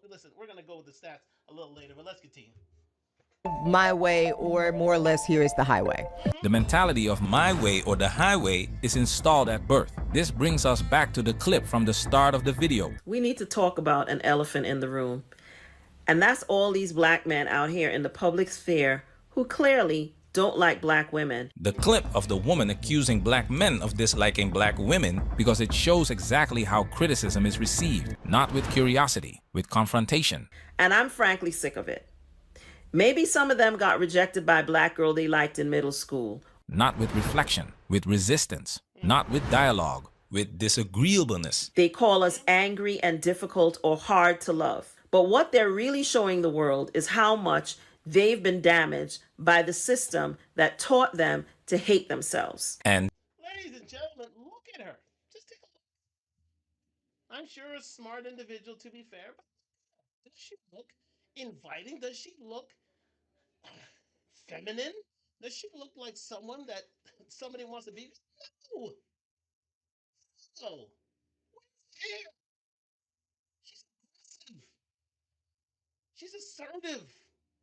Speaker 1: listen, we're going to go with the stats a little later, but let's continue.
Speaker 13: My way, or more or less, here is the highway.
Speaker 4: The mentality of my way or the highway is installed at birth. This brings us back to the clip from the start of the video.
Speaker 5: We need to talk about an elephant in the room. And that's all these black men out here in the public sphere who clearly don't like black women.
Speaker 4: The clip of the woman accusing black men of disliking black women because it shows exactly how criticism is received, not with curiosity, with confrontation.
Speaker 5: And I'm frankly sick of it. Maybe some of them got rejected by a black girl they liked in middle school.
Speaker 4: Not with reflection, with resistance, not with dialogue, with disagreeableness.
Speaker 5: They call us angry and difficult or hard to love. But what they're really showing the world is how much they've been damaged by the system that taught them to hate themselves.
Speaker 4: And
Speaker 1: ladies and gentlemen, look at her. Just take a look. I'm sure a smart individual, to be fair, but does she look inviting? Does she look feminine? Does she look like someone that somebody wants to be? No. No. Hair. She's aggressive. She's assertive.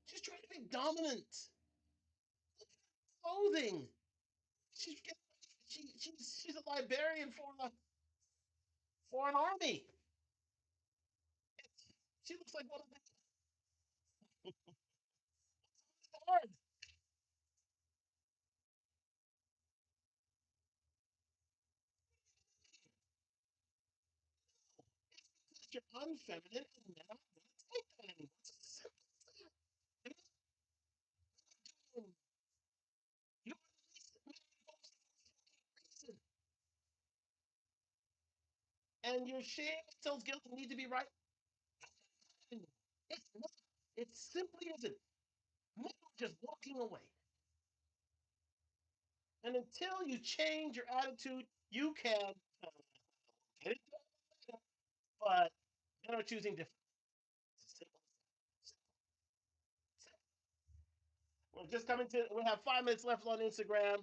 Speaker 1: She's trying to be dominant. Look at her clothing. She's she's a librarian for an army. She looks like one of the guards. You're unfeminine and men aren't going to take that anymore. It's as simple as that. and your shame tells guilt need to be right. It's not. It simply isn't. Men are just walking away. And until you change your attitude, you can get it done, but men are choosing different. We're just coming to. We have 5 minutes left on Instagram.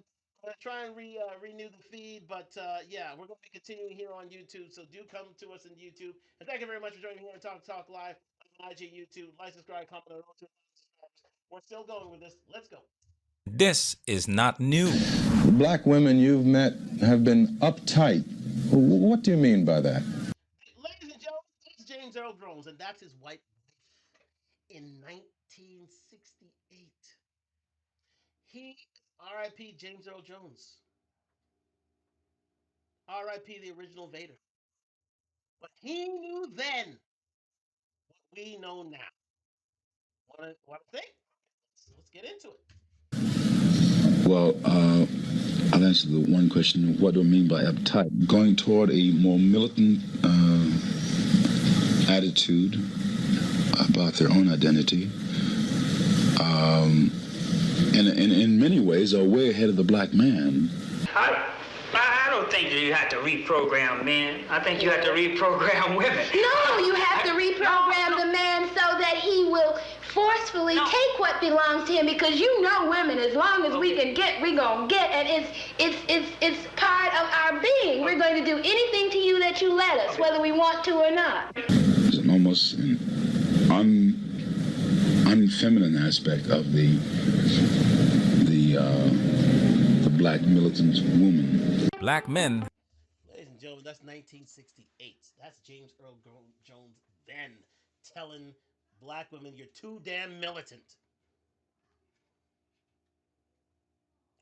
Speaker 1: I'm gonna try and renew the feed, but yeah, we're gonna be continuing here on YouTube. So do come to us in YouTube. And thank you very much for joining me here on Talk Live on IG, YouTube. Like, subscribe, comment, on to subscribers. We're still going with this. Let's go.
Speaker 4: This is not new.
Speaker 7: Black women you've met have been uptight. What do you mean by that?
Speaker 1: Ladies and gentlemen, that's James Earl Jones, and that's his wife in 1968. He, R.I.P. James Earl Jones. R.I.P. the original Vader. But he knew then what we know now. Want to think? Let's get into it.
Speaker 14: Well, I'll answer the one question. What do I mean by uptight? Going toward a more militant attitude about their own identity. And in many ways are way ahead of the black man.
Speaker 15: I don't think that you have to reprogram men. I think you have to reprogram women.
Speaker 16: No, you have to reprogram the man so that he will forcefully take what belongs to him, because you know women, as long as we can get, we're going to get, and it's part of our being. We're going to do anything to you that you let us, whether we want to or not.
Speaker 14: There's an almost unfeminine aspect of the black militant woman.
Speaker 4: Black men.
Speaker 1: Ladies and gentlemen, that's 1968. That's James Earl Jones then telling black women, you're too damn militant.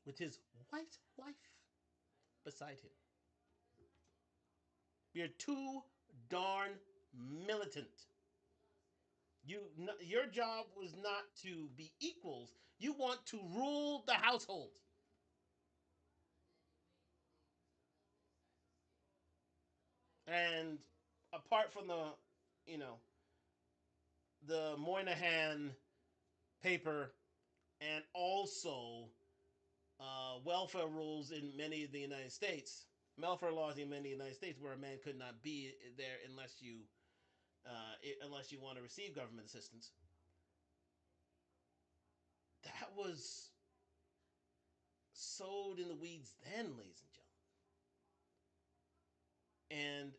Speaker 1: With his white wife beside him. You're too darn militant. Your job was not to be equals. You want to rule the household. And apart from the Moynihan paper, and also welfare rules in many of the United States, welfare laws in many of the United States, where a man could not be there unless you want to receive government assistance. That was sowed in the weeds then, ladies and gentlemen. And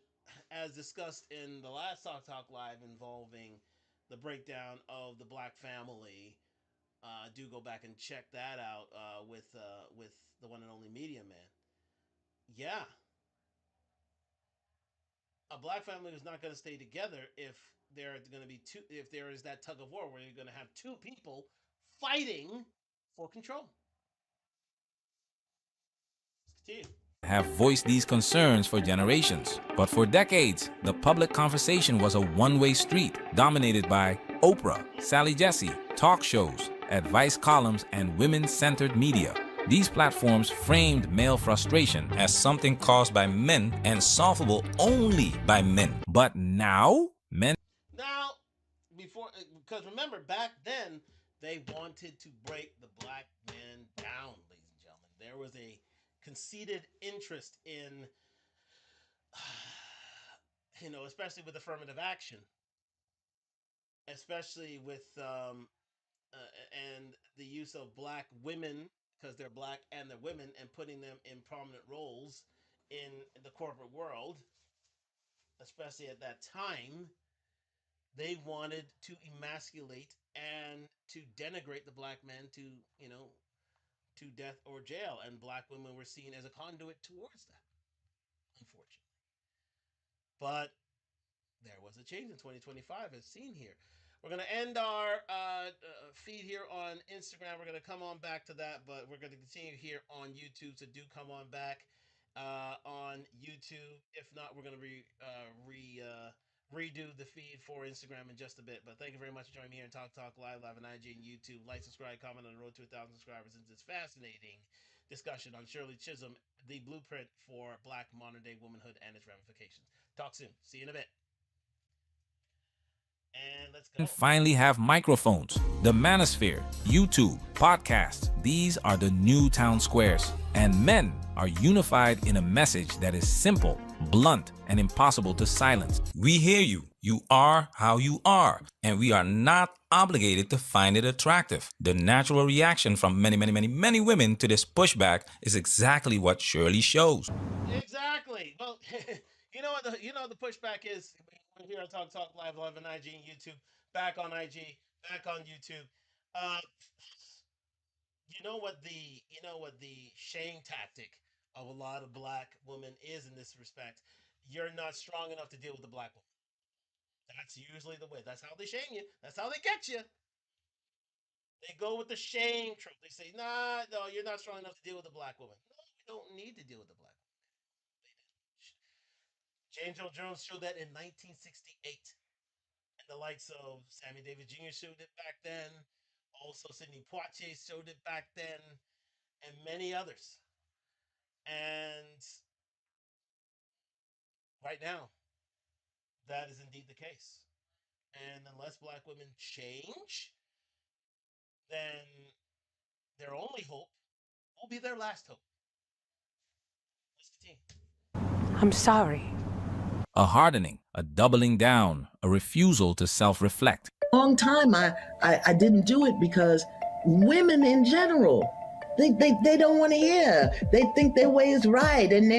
Speaker 1: as discussed in the last Talk Live involving the breakdown of the black family, do go back and check that out with the one and only Media Man. Yeah, a black family is not going to stay together if there are going to be two. If there is that tug of war where you're going to have two people fighting for control. Let's continue.
Speaker 4: Have voiced these concerns for generations. But for decades, the public conversation was a one-way street dominated by Oprah, Sally Jessy, talk shows, advice columns, and women-centered media. These platforms framed male frustration as something caused by men and solvable only by men. But now, men...
Speaker 1: Now, because remember, back then, they wanted to break the black man down, ladies and gentlemen. There was a conceited interest in, especially with affirmative action, especially with and the use of black women, because they're black and they're women, and putting them in prominent roles in the corporate world, especially at that time. They wanted to emasculate and to denigrate the black man to death or jail, and black women were seen as a conduit towards that, unfortunately. But there was a change in 2025, as seen here. We're going to end our feed here on Instagram. We're going to come on back to that, but we're going to continue here on YouTube. So do come on back on YouTube. If not, we're going to redo the feed for Instagram in just a bit. But thank you very much for joining me here in Talk Live on IG and YouTube. Like, subscribe, comment on the road to 1,000 subscribers. Since it's fascinating discussion on Shirley Chisholm, the blueprint for Black modern day womanhood and its ramifications. Talk soon. See you in a bit. And let's go.
Speaker 4: And finally have microphones. The manosphere, YouTube, podcasts, these are the new town squares. And men are unified in a message that is simple, blunt, and impossible to silence. We hear you. You are how you are. And we are not obligated to find it attractive. The natural reaction from many women to this pushback is exactly what Shirley shows.
Speaker 1: Exactly. Well, you know what the pushback is. We're here on Talk Live on IG and YouTube. Back on IG, back on YouTube. Uh, you know what the shame tactic of a lot of black women is in this respect. You're not strong enough to deal with the black woman. That's usually the way. That's how they shame you. That's how they get you. They go with the shame trope. They say, "Nah, no, you're not strong enough to deal with the black woman." No, you don't need to deal with the black woman. James Earl Jones showed that in 1968. And the likes of Sammy Davis Jr. showed it back then. Also, Sidney Poitier showed it back then, and many others. And right now, that is indeed the case. And unless black women change, then their only hope will be their last hope. What's the team?
Speaker 2: I'm sorry.
Speaker 4: A hardening, a doubling down, a refusal to self-reflect.
Speaker 10: Long time I didn't do it because women in general, they don't want to hear. They think their way is right. And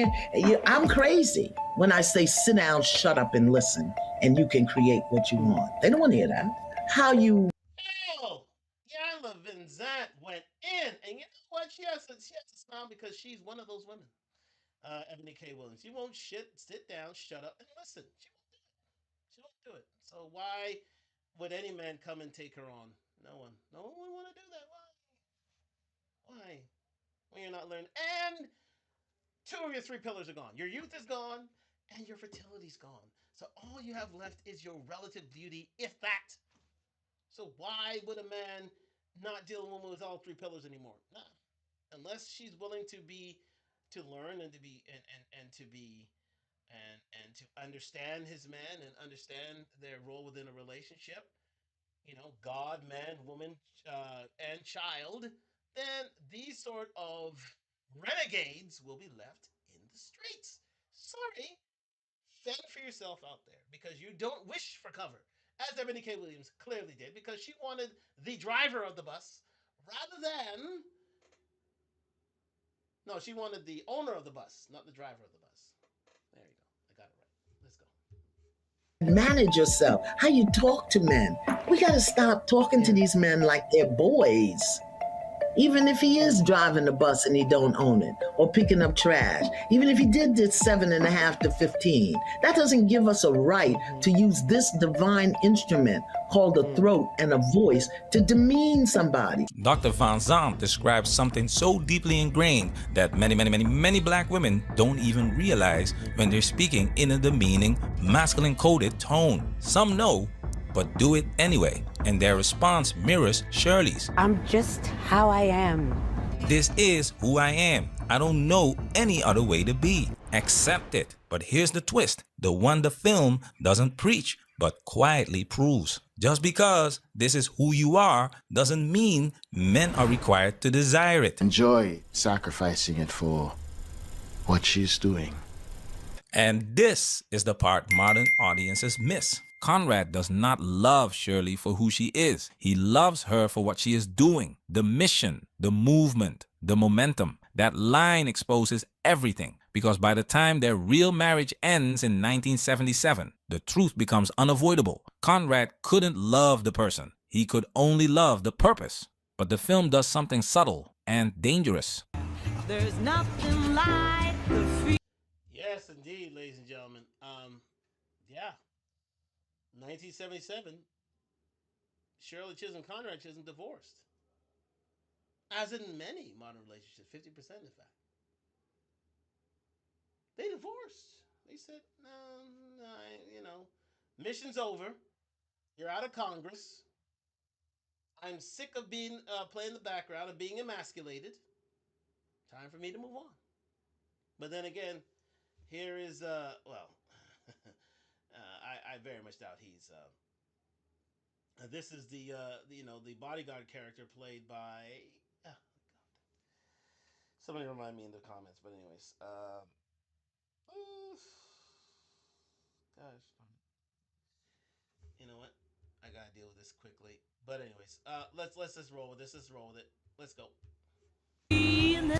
Speaker 10: I'm crazy when I say sit down, shut up, and listen, and you can create what you want. They don't want to hear that. How you
Speaker 1: Oh, Yala Vinzant went in, and you know what? She has to smile because she's one of those women. Ebony K. Williams. She won't sit down, shut up, and listen. She won't do it. So why would any man come and take her on? No one. No one would want to do that. Why? Why? When you're not learning. And two of your three pillars are gone. Your youth is gone, and your fertility's gone. So all you have left is your relative beauty, if that. So why would a man not deal with a woman with all three pillars anymore? Nah. Unless she's willing to learn and to be and to be and to understand his man and understand their role within a relationship, God, man, woman, and child, then these sort of renegades will be left in the streets. Sorry, fend for yourself out there because you don't wish for cover, as Ebony K. Williams clearly did, because she wanted the driver of the bus rather than. No, she wanted the owner of the bus, not the driver of the bus. There you go. I got it right. Let's go.
Speaker 10: manage yourself, how you talk to men. We got to stop talking to these men like they're boys. Even if he is driving the bus and he don't own it, or picking up trash, even if he did this 7.5 to 15, that doesn't give us a right to use this divine instrument called a throat and a voice to demean somebody.
Speaker 4: Dr. Van Zandt describes something so deeply ingrained that many black women don't even realize when they're speaking in a demeaning, masculine-coded tone. Some know, but do it anyway, and their response mirrors Shirley's.
Speaker 2: I'm just how I am.
Speaker 4: This is who I am. I don't know any other way to be. Accept it. But here's the twist. The one the film doesn't preach, but quietly proves. Just because this is who you are doesn't mean men are required to desire it.
Speaker 9: Enjoy sacrificing it for what she's doing.
Speaker 4: And this is the part modern audiences miss. Conrad does not love Shirley for who she is. He loves her for what she is doing. The mission, the movement, the momentum. That line exposes everything. Because by the time their real marriage ends in 1977, the truth becomes unavoidable. Conrad couldn't love the person. He could only love the purpose. But the film does something subtle and dangerous.
Speaker 17: There's nothing like the free.
Speaker 1: Yes, indeed, ladies and gentlemen. Yeah. 1977, Shirley Chisholm, Conrad Chisholm divorced. As in many modern relationships, 50% in fact. They divorced. They said, no, mission's over. You're out of Congress. I'm sick of being playing the background and being emasculated. Time for me to move on. But then again, here is I very much doubt he's. This is the bodyguard character played by. Uh, Somebody remind me in the comments. But anyways, gosh, you know what? I gotta deal with this quickly. But anyways, let's just roll with this. Let's roll with it. Let's go.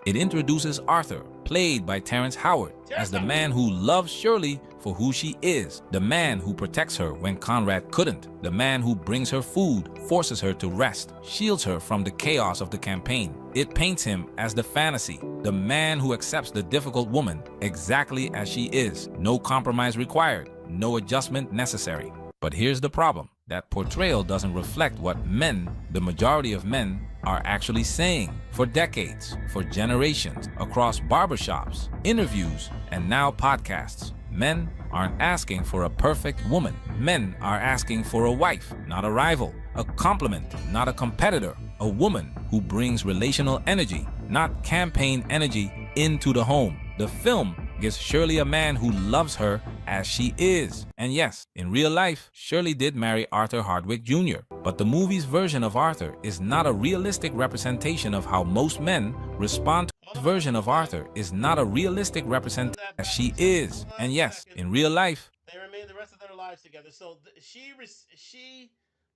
Speaker 4: It introduces Arthur, played by Terrence Howard, as the man who loves Shirley for who she is, the man who protects her when Conrad couldn't, the man who brings her food, forces her to rest, shields her from the chaos of the campaign. It paints him as the fantasy, the man who accepts the difficult woman exactly as she is, no compromise required, no adjustment necessary. But here's the problem. That portrayal doesn't reflect what men, the majority of men, are actually saying for decades, for generations, across barbershops, interviews, and now podcasts. Men aren't asking for a perfect woman. Men are asking for a wife, not a rival, a complement, not a competitor, a woman who brings relational energy, not campaign energy, into the home. The film gives Shirley a man who loves her as she is. And yes, in real life, Shirley did marry Arthur Hardwick Jr., but the movie's version of Arthur is not a realistic representation of how most men respond to the version of Arthur is not a realistic representation as she is. And yes, in real life,
Speaker 1: they remained the rest of their lives together. So she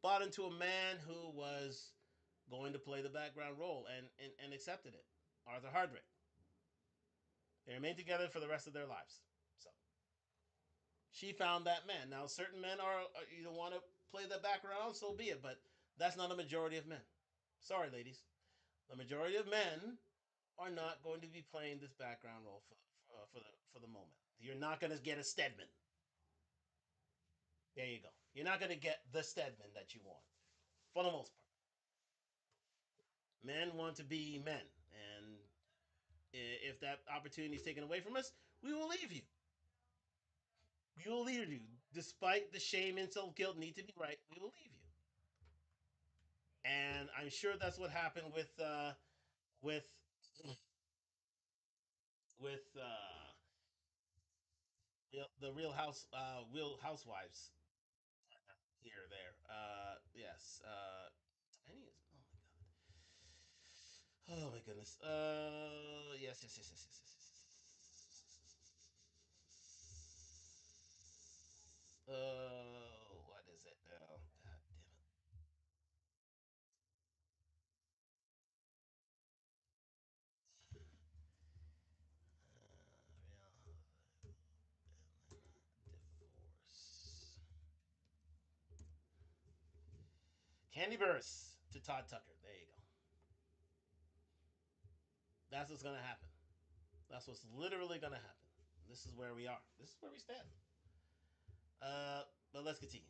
Speaker 1: bought into a man who was going to play the background role and accepted it. Arthur Hardwick. They remained together for the rest of their lives. So she found that man. Now, certain men you don't want to play the background, so be it. But that's not a majority of men. Sorry, ladies. The majority of men are not going to be playing this background role for the moment. You're not going to get a Stedman. There you go. You're not going to get the Stedman that you want, for the most part. Men want to be men, and if that opportunity is taken away from us, we will leave you. We will leave you, despite the shame, insult, guilt, need to be right. We will leave you, and I'm sure that's what happened with with the Real Housewives here or there. Yes. Tiny is. Oh my goodness. Yes. What is it now? God damn it. Divorce. Candy Burris to Todd Tucker. There you go. That's what's gonna happen. That's what's literally gonna happen. This is where we are. This is where we stand. But let's continue.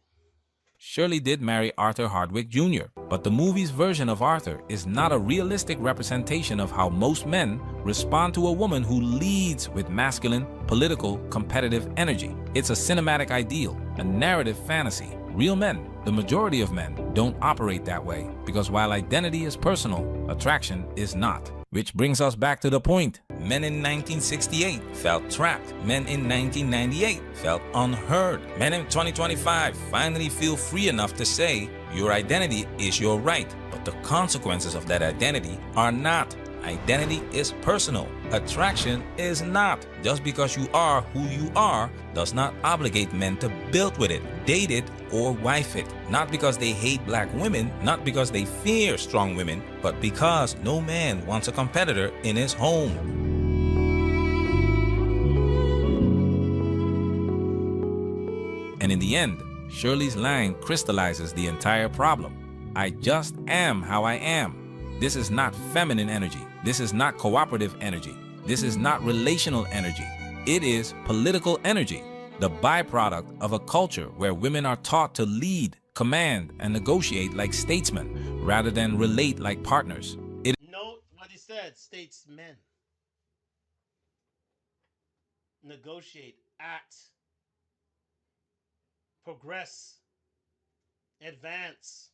Speaker 4: Shirley did marry Arthur Hardwick Jr., but the movie's version of Arthur is not a realistic representation of how most men respond to a woman who leads with masculine, political, competitive energy. It's a cinematic ideal, a narrative fantasy. Real men, the majority of men, don't operate that way because while identity is personal, attraction is not. Which brings us back to the point. Men in 1968 felt trapped. Men in 1998 felt unheard. Men in 2025 finally feel free enough to say, your identity is your right, but the consequences of that identity are not. Identity is personal. Attraction is not. Just because you are who you are does not obligate men to build with it, date it, or wife it. Not because they hate black women, not because they fear strong women, but because no man wants a competitor in his home. And in the end, Shirley's line crystallizes the entire problem. I just am how I am. This is not feminine energy. This is not cooperative energy. This is not relational energy. It is political energy, the byproduct of a culture where women are taught to lead, command, and negotiate like statesmen rather than relate like partners.
Speaker 1: Note what he said, statesmen. Negotiate, act, progress, advance,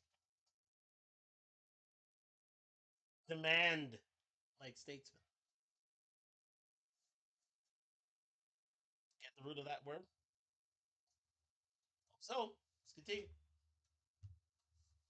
Speaker 1: demand like statesmen. the root of that word. So let's continue.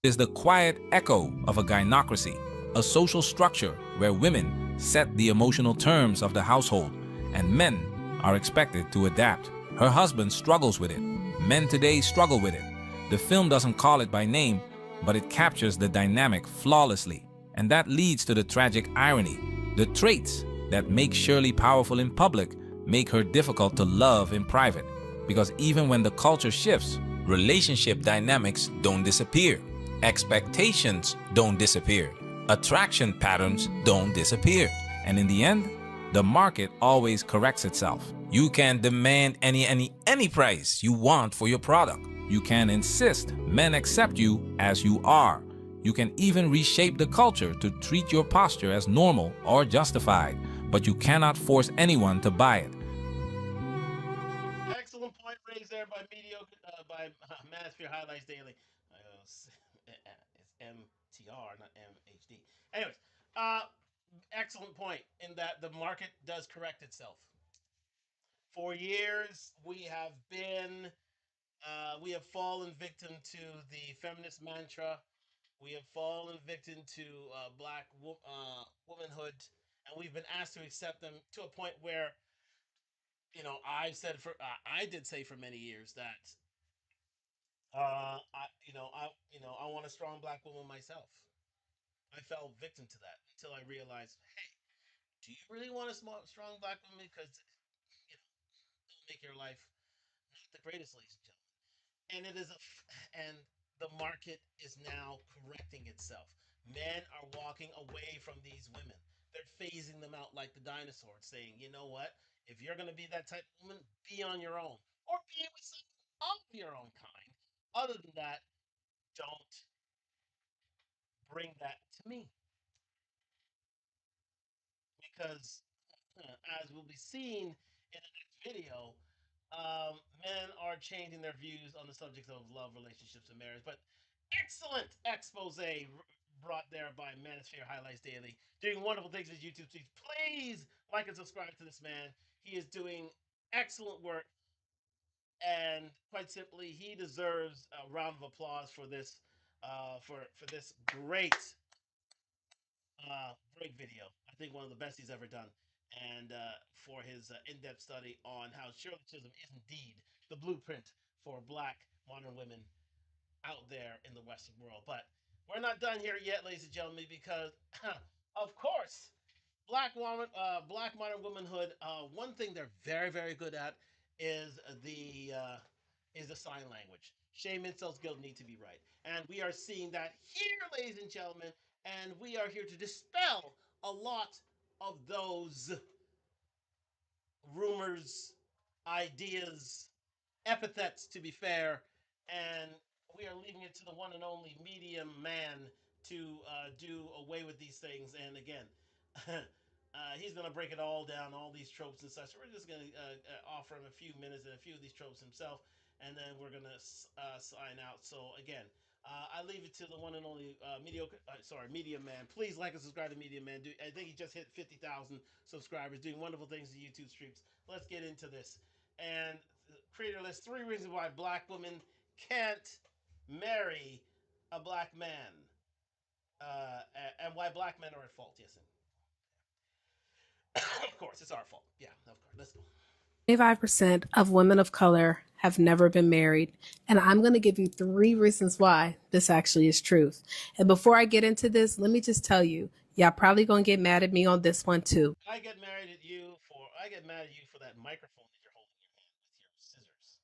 Speaker 4: Is the quiet echo of a gynocracy, a social structure where women set the emotional terms of the household and men are expected to adapt. Her husband struggles with it. Men today struggle with it. The film doesn't call it by name, but it captures the dynamic flawlessly. And that leads to the tragic irony. The traits that make Shirley powerful in public make her difficult to love in private. Because even when the culture shifts, relationship dynamics don't disappear. Expectations don't disappear. Attraction patterns don't disappear. And in the end, the market always corrects itself. You can demand any price you want for your product. You can insist men accept you as you are. You can even reshape the culture to treat your posture as normal or justified, but you cannot force anyone to buy it.
Speaker 1: Excellent point raised there by mediocre by Manosphere Highlights Daily. It's MTR, not MHD. Anyways, uh, excellent point in that the market does correct itself. For years, we have fallen victim to the feminist mantra. We have fallen victim to womanhood, and we've been asked to accept them to a point where I did say for many years that I want a strong black woman myself. I fell victim to that until I realized, hey, do you really want a strong black woman? Because it'll make your life not the greatest, ladies and gentlemen. And and the market is now correcting itself. Men are walking away from these women. They're phasing them out like the dinosaurs, saying, you know what? If you're going to be that type of woman, be on your own or be with someone of your own kind. Other than that, don't bring that to me because, as will be seen in the next video, men are changing their views on the subject of love, relationships, and marriage. But excellent expose brought there by Manosphere Highlights Daily, doing wonderful things with YouTube. Please like and subscribe to this man. He is doing excellent work, and quite simply, he deserves a round of applause for this, for this great video. I think one of the best he's ever done. And for his in-depth study on how Shirley Chisholm is indeed the blueprint for black modern women out there in the Western world. But we're not done here yet, ladies and gentlemen, because of course, black modern womanhood. One thing they're very, very good at is the sign language. Shame, insults, guilt need to be right, and we are seeing that here, ladies and gentlemen. And we are here to dispel a lot of those rumors, ideas, epithets, to be fair, and we are leaving it to the one and only medium man to do away with these things. And again, he's going to break it all down, all these tropes and such. We're just going to offer him a few minutes and a few of these tropes himself, and then we're going to sign out. So again, I leave it to the one and only Medium Man. Please like and subscribe to Medium Man. I think he just hit 50,000 subscribers, doing wonderful things to YouTube streams. Let's get into this. And creator lists 3 reasons why black women can't marry a black man, and why black men are at fault. Yes, of course, it's our fault. Yeah, of course. Let's go.
Speaker 12: 25% of women of color have never been married. And I'm going to give you 3 reasons why this actually is truth. And before I get into this, let me just tell you, y'all probably going to get mad at me on this one too.
Speaker 1: I get mad at you for that microphone that you're holding in your hand with your scissors.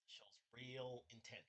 Speaker 1: It shows real intent.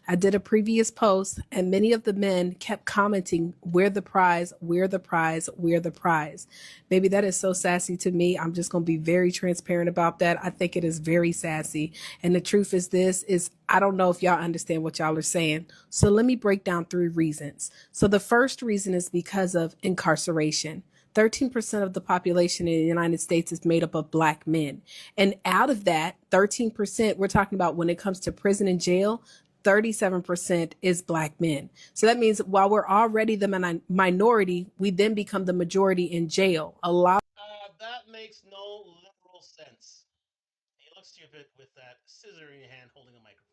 Speaker 12: I did a previous post and many of the men kept commenting, we're the prize, we're the prize, we're the prize. Maybe that is so sassy to me. I'm just going to be very transparent about that. I think it is very sassy. And the truth is I don't know if y'all understand what y'all are saying. So let me break down 3 reasons. So the first reason is because of incarceration. 13% of the population in the United States is made up of black men. And out of that 13%, we're talking about when it comes to prison and jail, 37% is black men. So that means while we're already the minority, we then become the majority in jail. A lot
Speaker 1: That makes no literal sense. You look stupid with that scissor in your hand holding a microphone.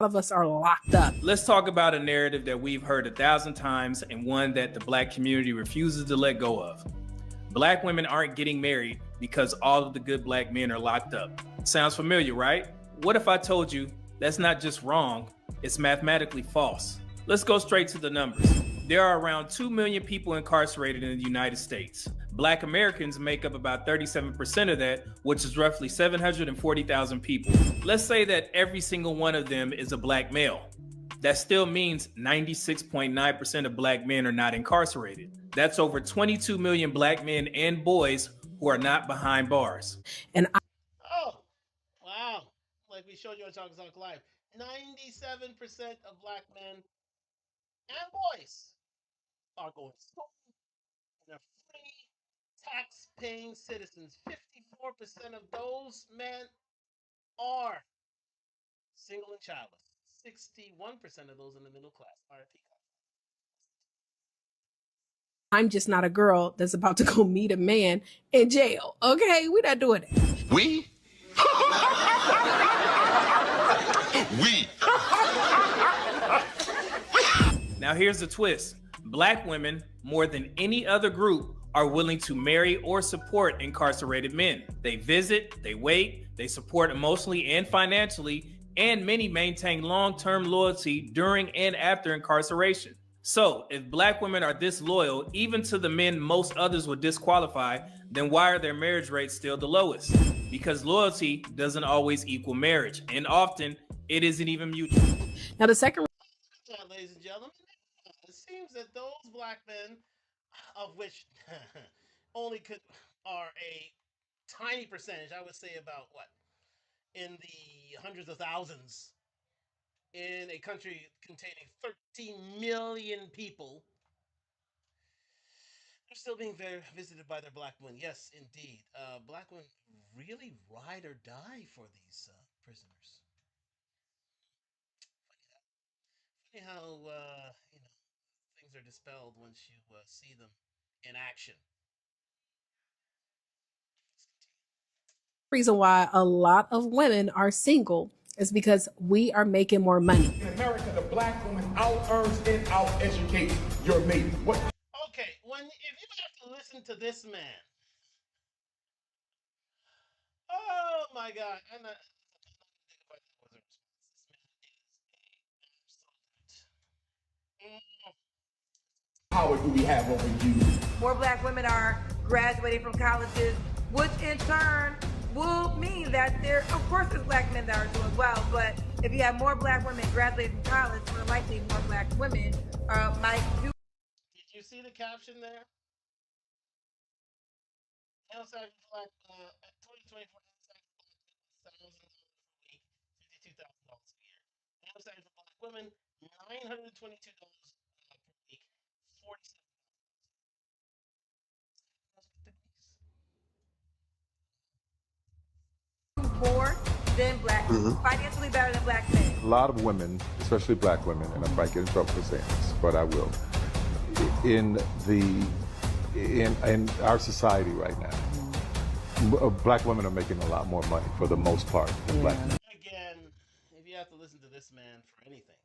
Speaker 12: of us are locked up.
Speaker 18: Let's talk about a narrative that we've heard 1,000 times and one that the black community refuses to let go of. Black women aren't getting married because all of the good black men are locked up. Sounds familiar, right? What if I told you that's not just wrong, it's mathematically false? Let's go straight to the numbers. There are around 2 million people incarcerated in the United States. Black Americans make up about 37% of that, which is roughly 740,000 people. Let's say that every single one of them is a black male. That still means 96.9% of black men are not incarcerated. That's over 22 million black men and boys who are not behind bars.
Speaker 1: Oh, wow. Like we showed you on Talk Talk Live, 97% of black men and boys are going to school. They're free, tax-paying citizens. 54% of those men are single and childless. 61% of those in the middle class are
Speaker 12: I'm just not a girl that's about to go meet a man in jail. Okay, we're not doing it.
Speaker 19: We? We.
Speaker 18: Now here's the twist. Black women, more than any other group, are willing to marry or support incarcerated men. They visit, they wait, they support emotionally and financially, and many maintain long-term loyalty during and after incarceration. So, if black women are this loyal, even to the men most others would disqualify, then why are their marriage rates still the lowest? Because loyalty doesn't always equal marriage, and often it isn't even mutual.
Speaker 12: Now, the second,
Speaker 1: ladies and gentlemen, it seems that those black men, of which only are a tiny percentage, I would say about what, in the hundreds of thousands, in a country containing 13 million people, they're still being visited by their black women. Yes, indeed. Black women really ride or die for these prisoners. Funny how things are dispelled once you see them in action.
Speaker 12: reason why a lot of women are single is because we are making more money.
Speaker 20: In America, the black woman out-earns and out-educates your mate. What?
Speaker 1: Okay, if you have to listen to this man, oh my God, and
Speaker 20: power do we have over you?
Speaker 21: More black women are graduating from colleges, which in turn will mean that there, of course, there's black men that are doing well, but if you have more black women graduating from college, more likely more black women might do.
Speaker 1: Did you see the caption there? Outside black, 2024 $1,000 a week, $52,000 a year. Outside for black women, $922 per week, 47.
Speaker 21: More than black, financially better than black men.
Speaker 7: A lot of women, especially black women, and I might get in trouble for saying this, but I will, in our society right now, black women are making a lot more money for the most part than black men.
Speaker 1: Again, if you have to listen to this man for anything,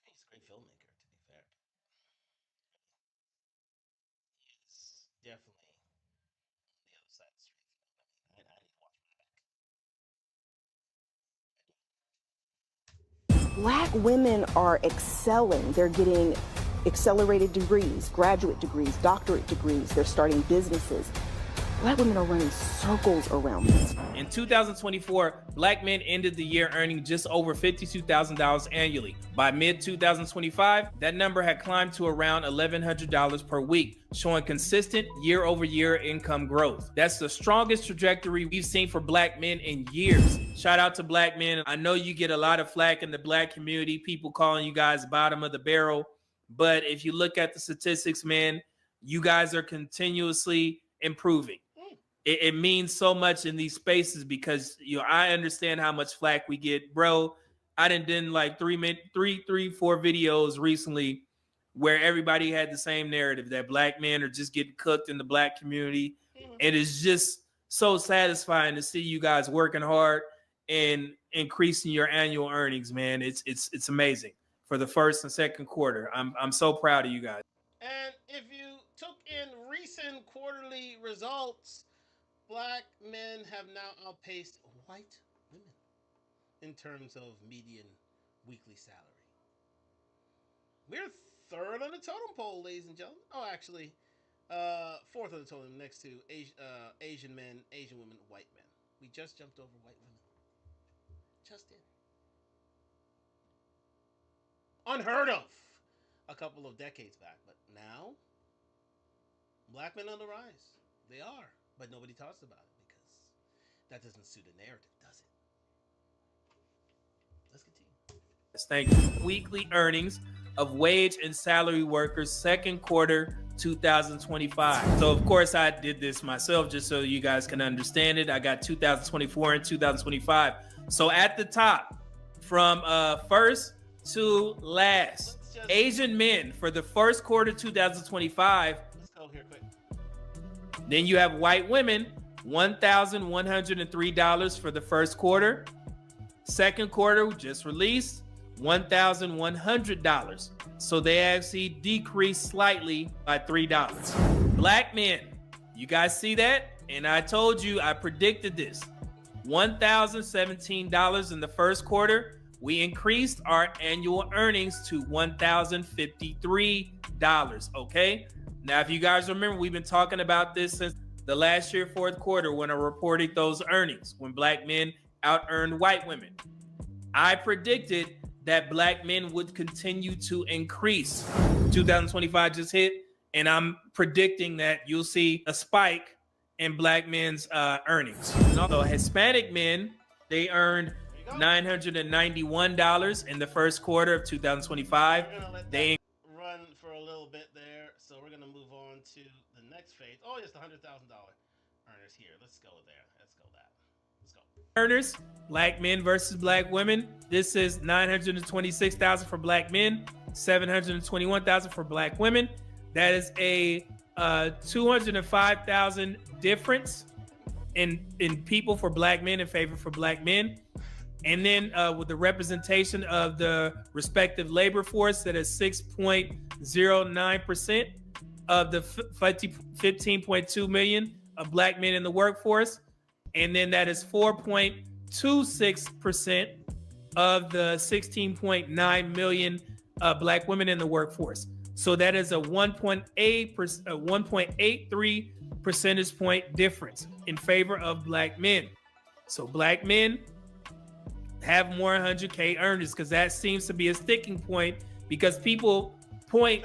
Speaker 1: he's a great filmmaker, to be fair. He is definitely on the other side of the street. I need to watch my back.
Speaker 22: Black women are excelling. They're getting accelerated degrees, graduate degrees, doctorate degrees. They're starting businesses. Black women are running circles around this.
Speaker 18: In 2024, black men ended the year earning just over $52,000 annually. By mid-2025, that number had climbed to around $1,100 per week, showing consistent year-over-year income growth. That's the strongest trajectory we've seen for black men in years. Shout out to black men. I know you get a lot of flack in the black community, people calling you guys bottom of the barrel. But if you look at the statistics, man, you guys are continuously improving. it means so much in these spaces because I understand how much flack we get, bro. I done like 4 videos recently where everybody had the same narrative that black men are just getting cooked in the black community. And it's just so satisfying to see you guys working hard and increasing your annual earnings, man. It's amazing for the first and second quarter. I'm so proud of you guys.
Speaker 1: And if you took in recent quarterly results, black men have now outpaced white women in terms of median weekly salary. We're third on the totem pole, ladies and gentlemen. Oh, actually, fourth on the totem, next to Asian men, Asian women, white men. We just jumped over white women. Just did. Unheard of a couple of decades back, but now black men on the rise. They are, but nobody talks about it because that doesn't suit a narrative, does it? Let's continue.
Speaker 18: Thank you. Weekly earnings of wage and salary workers second quarter 2025. So of course I did this myself just so you guys can understand it. I got 2024 and 2025. So at the top from first to last, Asian men for the first quarter 2025.
Speaker 1: Let's go here quick.
Speaker 18: Then you have white women, $1,103 for the first quarter. Second quarter just released, $1,100. So they actually decreased slightly by $3. Black men, you guys see that? And I told you, I predicted this. $1,017 in the first quarter. We increased our annual earnings to $1,053, okay? Now, if you guys remember, we've been talking about this since the last year, fourth quarter, when I reported those earnings, when black men out-earned white women. I predicted that black men would continue to increase. 2025 just hit, and I'm predicting that you'll see a spike in black men's earnings. So Hispanic men, they earned $991 in the first quarter of 2025. They
Speaker 1: run for a little bit there, so we're gonna move on to the next phase. Oh, yes, the $100,000 earners here. Let's go there. Let's go that. Let's go.
Speaker 18: Earners, black men versus black women. This is $926,000 for black men, $721,000 for black women. That is a $205,000 difference in people for black men in favor for black men. And then with the representation of the respective labor force, that is 6.09% of the 15.2 million of black men in the workforce. And then that is 4.26% of the 16.9 million black women in the workforce. So that is a 1.83 percentage point difference in favor of black men. So black men have more 100K earners, because that seems to be a sticking point, because people point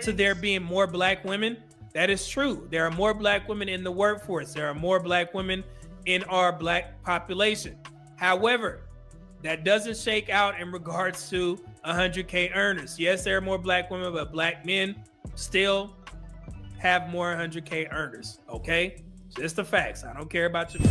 Speaker 18: to there being more black women. That is true. There are more black women in the workforce. There are more black women in our black population. However, that doesn't shake out in regards to 100K earners. Yes, there are more black women, but black men still have more 100K earners. Okay? Just the facts. I don't care about your...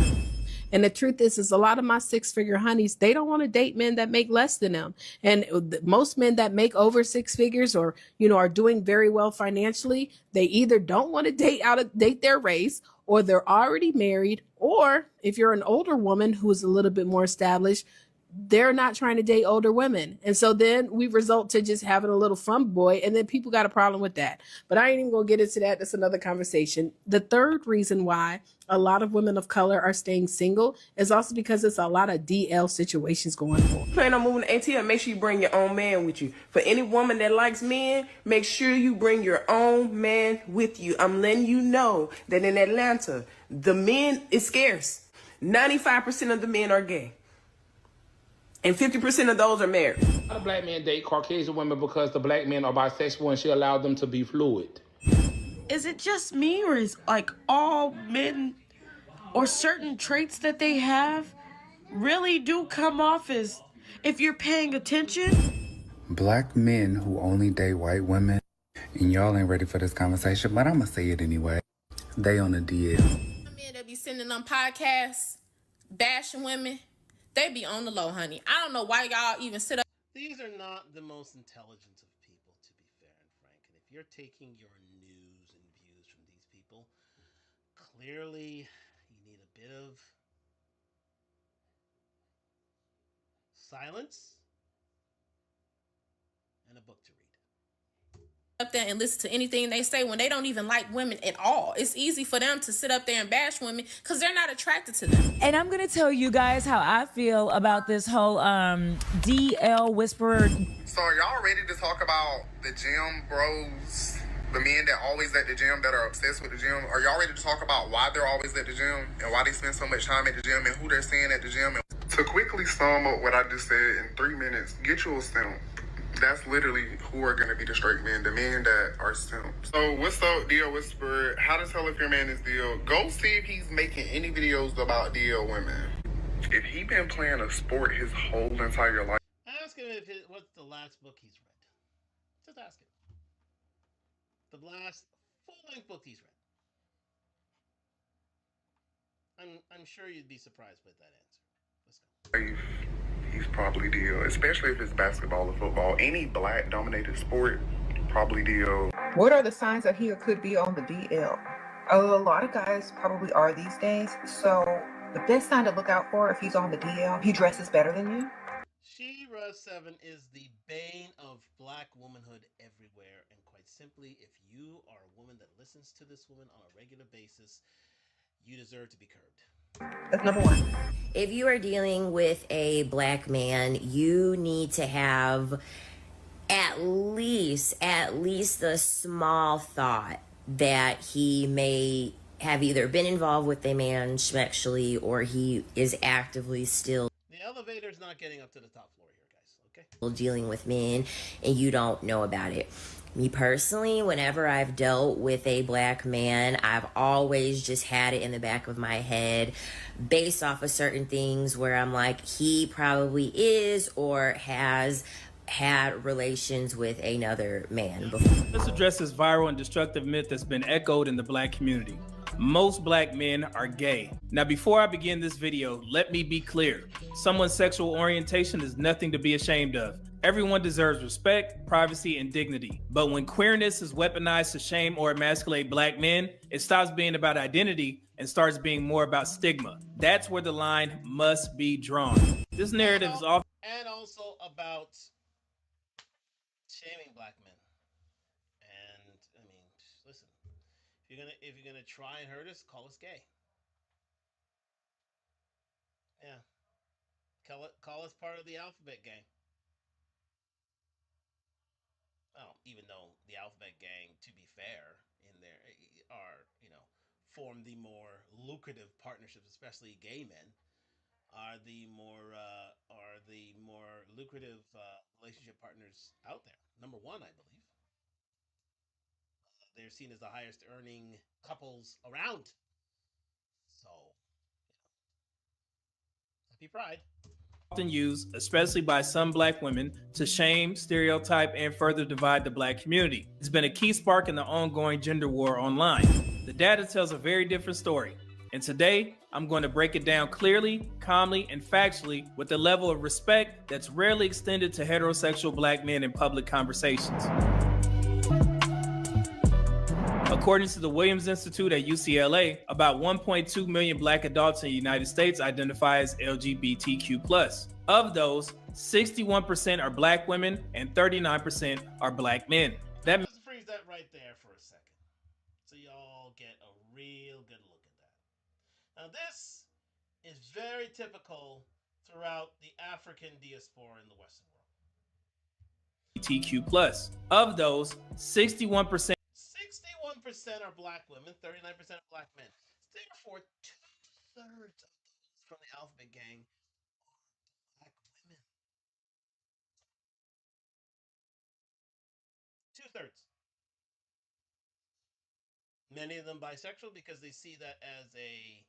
Speaker 12: And the truth is a lot of my six-figure honeys, they don't want to date men that make less than them. And most men that make over six figures, or, are doing very well financially, they either don't want to date their race, or they're already married, or if you're an older woman who is a little bit more established, they're not trying to date older women. And so then we result to just having a little fun boy, and then people got a problem with that. But I ain't even gonna get into that. That's another conversation. The third reason why a lot of women of color are staying single is also because it's a lot of DL situations going on.
Speaker 11: Plan on moving to ATL, make sure you bring your own man with you. For any woman that likes men, make sure you bring your own man with you. I'm letting you know that in Atlanta, the men is scarce. 95% of the men are gay. And 50% of those are married.
Speaker 20: A lot of black men date Caucasian women because the black men are bisexual and she allowed them to be fluid.
Speaker 3: Is it just me, or is like all men or certain traits that they have really do come off as, if you're paying attention?
Speaker 6: Black men who only date white women, and y'all ain't ready for this conversation, but I'ma say it anyway. They on a DL.
Speaker 8: Men that be sending on podcasts, bashing women, they be on the low, honey. I don't know why y'all even sit up.
Speaker 1: These are not the most intelligent of people, to be fair and frank. And if you're taking your news and views from these people, clearly you need a bit of silence and a book to read.
Speaker 8: Up there and listen to anything they say when they don't even like women at all. It's easy for them to sit up there and bash women because they're not attracted to them.
Speaker 13: And I'm gonna tell you guys how I feel about this whole DL whisperer.
Speaker 23: So are y'all ready to talk about the gym bros, the men that always at the gym that are obsessed with the gym? Are y'all ready to talk about why they're always at the gym and why they spend so much time at the gym and who they're seeing at the gym? And to quickly sum up what I just said in 3 minutes, get you a simp. That's literally who are going to be the straight men, the men that are simps. So what's up, DL Whisperer? How to tell if your man is DL? Go see if he's making any videos about DL women. If he been playing a sport his whole entire life.
Speaker 1: Ask him what's the last book he's read. Just ask him. The last full-length book he's read. I'm sure you'd be surprised with that answer. Let's go.
Speaker 23: He's probably DL, especially if it's basketball or football. Any black-dominated sport, probably DL.
Speaker 24: What are the signs that he could be on the DL? A lot of guys probably are these days. So the best sign to look out for if he's on the DL, he dresses better than you.
Speaker 1: She-Ra 7 is the bane of black womanhood everywhere. And quite simply, if you are a woman that listens to this woman on a regular basis, you deserve to be curbed.
Speaker 24: That's number one.
Speaker 25: If you are dealing with a black man, you need to have at least the small thought that he may have either been involved with a man sexually or he is actively still
Speaker 1: The elevator's not getting up to the top floor here, guys, okay?
Speaker 25: Dealing with men and you don't know about it. Me personally, whenever I've dealt with a black man, I've always just had it in the back of my head based off of certain things where I'm like, he probably is or has had relations with another man before.
Speaker 18: Let's address this viral and destructive myth that's been echoed in the black community. Most black men are gay. Now, before I begin this video, let me be clear. Someone's sexual orientation is nothing to be ashamed of. Everyone deserves respect, privacy, and dignity. But when queerness is weaponized to shame or emasculate black men, it stops being about identity and starts being more about stigma. That's where the line must be drawn. This narrative is often
Speaker 1: and also about shaming black men. And I mean, listen, if you're gonna try and hurt us, call us gay. Yeah, call us part of the alphabet gang. Oh, even though the alphabet gang, to be fair, in there are form the more lucrative partnerships, especially gay men are the more lucrative relationship partners out there. Number one, I believe. They're seen as the highest earning couples around. So, happy Pride.
Speaker 18: Often used, especially by some black women, to shame, stereotype, and further divide the black community. It's been a key spark in the ongoing gender war online. The data tells a very different story. And today, I'm going to break it down clearly, calmly, and factually with a level of respect that's rarely extended to heterosexual black men in public conversations. According to the Williams Institute at UCLA, about 1.2 million black adults in the United States identify as LGBTQ+. Of those, 61% are black women and 39% are black men.
Speaker 1: Let's freeze that right there for a second, so y'all get a real good look at that. Now, this is very typical throughout the African diaspora in the Western world.
Speaker 18: LGBTQ+. Of those, 61%
Speaker 1: are black women, 39% are black men. Therefore, 2/3 of those from the alphabet gang are black women. 2/3. Many of them bisexual because they see that as a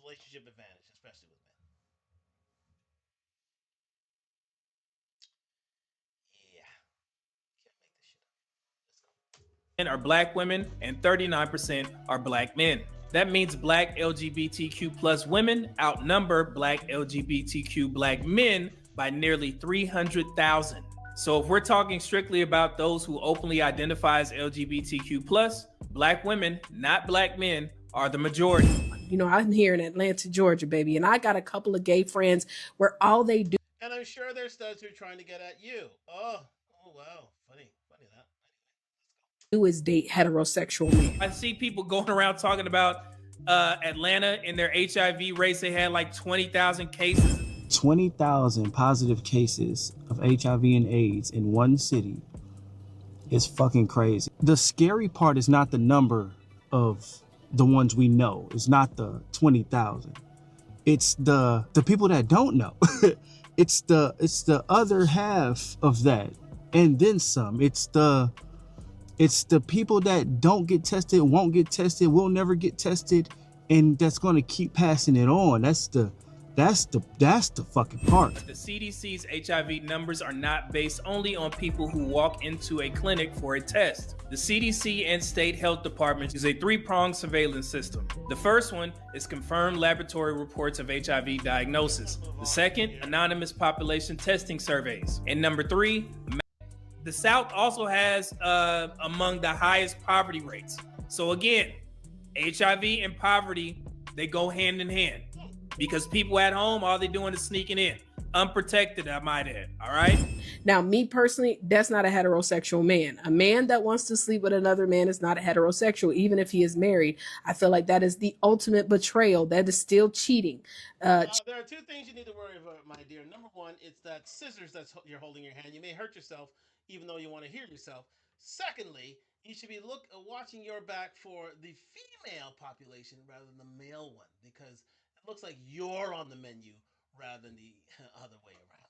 Speaker 1: relationship advantage, especially with men. Yeah. Can't make this shit up. Let's go.
Speaker 18: are black women and 39% are black men. That means black LGBTQ plus women outnumber black LGBTQ black men by nearly 300,000. So if we're talking strictly about those who openly identify as LGBTQ plus, black women, not black men, are the majority.
Speaker 12: You know, I'm here in Atlanta, Georgia, baby, and I got a couple of gay friends where all they do.
Speaker 1: And I'm sure there's studs who are trying to get at you. Oh wow, funny that.
Speaker 12: Do is date heterosexual men.
Speaker 18: I see people going around talking about Atlanta in their HIV rates. They had like 20,000 cases.
Speaker 5: 20,000 positive cases of HIV and AIDS in one city is fucking crazy. The scary part is not the number of the ones we know. It's not the 20,000. It's the people that don't know. It's the other half of that, and then some. It's the people that don't get tested, won't get tested, will never get tested, and that's going to keep passing it on. That's the fucking part.
Speaker 18: The CDC's HIV numbers are not based only on people who walk into a clinic for a test. The CDC and state health departments use a three-pronged surveillance system. The first one is confirmed laboratory reports of HIV diagnosis. The second, anonymous population testing surveys. And number three, the South also has among the highest poverty rates. So again, HIV and poverty, they go hand in hand. Because people at home, all they're doing is sneaking in. Unprotected, I might add. All right?
Speaker 12: Now, me personally, that's not a heterosexual man. A man that wants to sleep with another man is not a heterosexual, even if he is married. I feel like that is the ultimate betrayal. That is still cheating.
Speaker 1: There are two things you need to worry about, my dear. Number one, it's that scissors you're holding in your hand. You may hurt yourself, even though you want to hear yourself. Secondly, you should be watching your back for the female population rather than the male one, because it looks like you're on the menu rather than the other way around.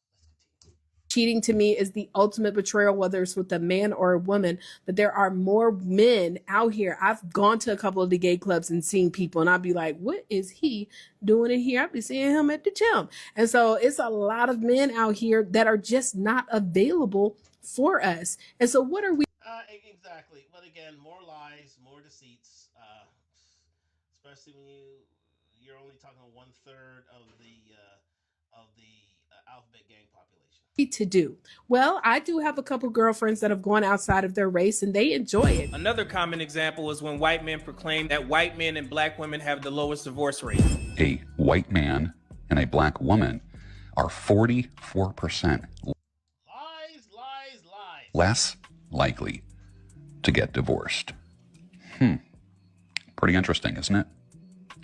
Speaker 12: Cheating to me is the ultimate betrayal, whether it's with a man or a woman. But there are more men out here. I've gone to a couple of the gay clubs and seen people, and I'd be like, what is he doing in here? I'd be seeing him at the gym. And so it's a lot of men out here that are just not available for us. And so what are we?
Speaker 1: Exactly. But again, more lies, more deceits, especially when you're only talking 1/3 of the alphabet gang population.
Speaker 12: To do well, I do have a couple girlfriends that have gone outside of their race and they enjoy it.
Speaker 18: Another common example is when white men proclaim that white men and black women have the lowest divorce rate.
Speaker 10: A white man and a black woman are 44% less likely to get divorced. Pretty interesting, isn't it?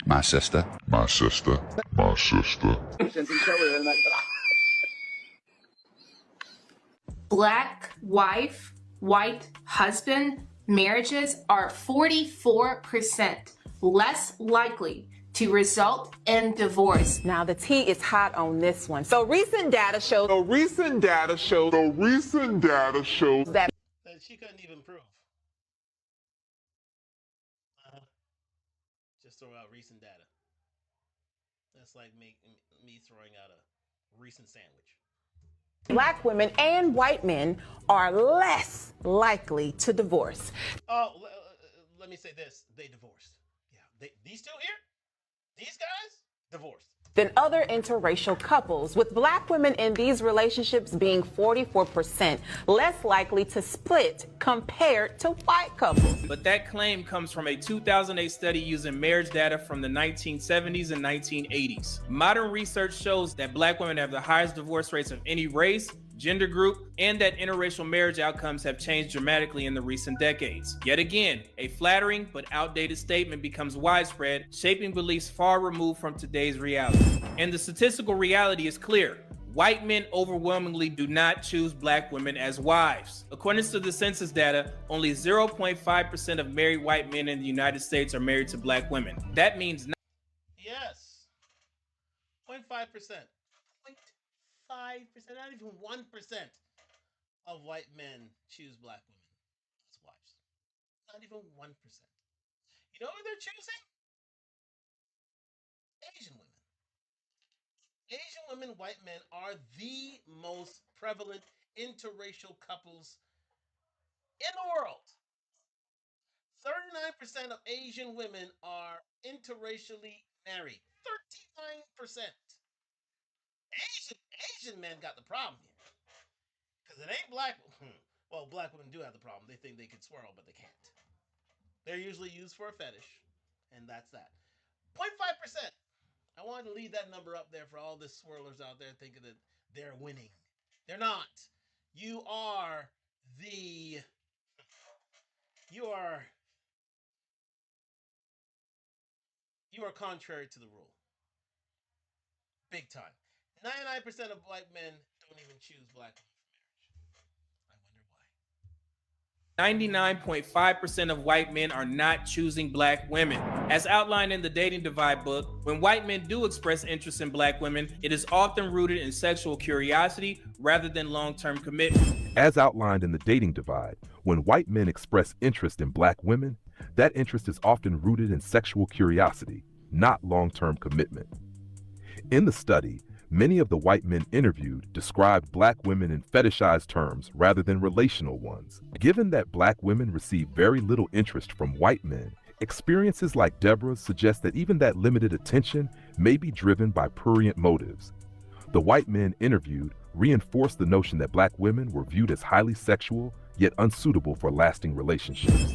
Speaker 10: My sister.
Speaker 14: Black wife, white husband marriages are 44% less likely to result in divorce.
Speaker 22: Now the tea is hot on this one. So recent data shows
Speaker 1: that she couldn't even prove. Just throw out recent data. That's like me throwing out a recent sandwich.
Speaker 22: Black women and white men are less likely to divorce.
Speaker 1: Oh, let me say this. They divorced. Yeah, these two here, these guys, divorced.
Speaker 22: Than other interracial couples, with black women in these relationships being 44% less likely to split compared to white couples.
Speaker 18: But that claim comes from a 2008 study using marriage data from the 1970s and 1980s. Modern research shows that black women have the highest divorce rates of any race, gender group, and that interracial marriage outcomes have changed dramatically in the recent decades. Yet again, a flattering but outdated statement becomes widespread, shaping beliefs far removed from today's reality. And the statistical reality is clear. White men overwhelmingly do not choose black women as wives. According to the census data, only 0.5% of married white men in the United States are married to black women. That means
Speaker 1: yes, 0.5%. 5%, not even 1% of white men choose black women as wives. Not even 1%. You know who they're choosing? Asian women. Asian women, white men are the most prevalent interracial couples in the world. 39% of Asian women are interracially married. 39%. Asian men got the problem here. Because it ain't black. Well, black women do have the problem. They think they could swirl, but they can't. They're usually used for a fetish, and that's that. 0.5%. I wanted to leave that number up there for all the swirlers out there thinking that they're winning. They're not. You are the. You are. You are contrary to the rule. Big time. 99% of black men don't even choose black women for marriage. I wonder why.
Speaker 18: 99.5% of white men are not choosing black women. As outlined in the Dating Divide book, when white men do express interest in black women, it is often rooted in sexual curiosity rather than long-term commitment.
Speaker 2: As outlined in the Dating Divide, when white men express interest in black women, that interest is often rooted in sexual curiosity, not long-term commitment. In the study, many of the white men interviewed described black women in fetishized terms rather than relational ones. Given that black women receive very little interest from white men, experiences like Deborah's suggest that even that limited attention may be driven by prurient motives. The white men interviewed reinforced the notion that black women were viewed as highly sexual, yet unsuitable for lasting relationships.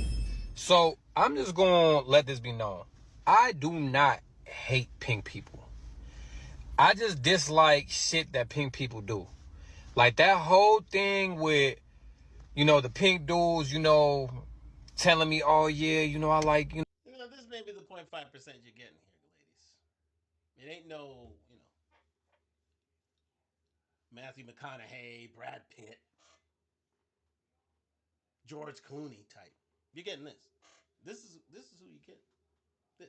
Speaker 9: So, I'm just gonna let this be known. I do not hate pink people. I just dislike shit that pink people do. Like that whole thing with, the pink dudes, telling me, oh yeah, I like,
Speaker 1: This may be the 0.5% you're getting here, ladies. It ain't no, Matthew McConaughey, Brad Pitt, George Clooney type. You're getting this. This is who you get. This.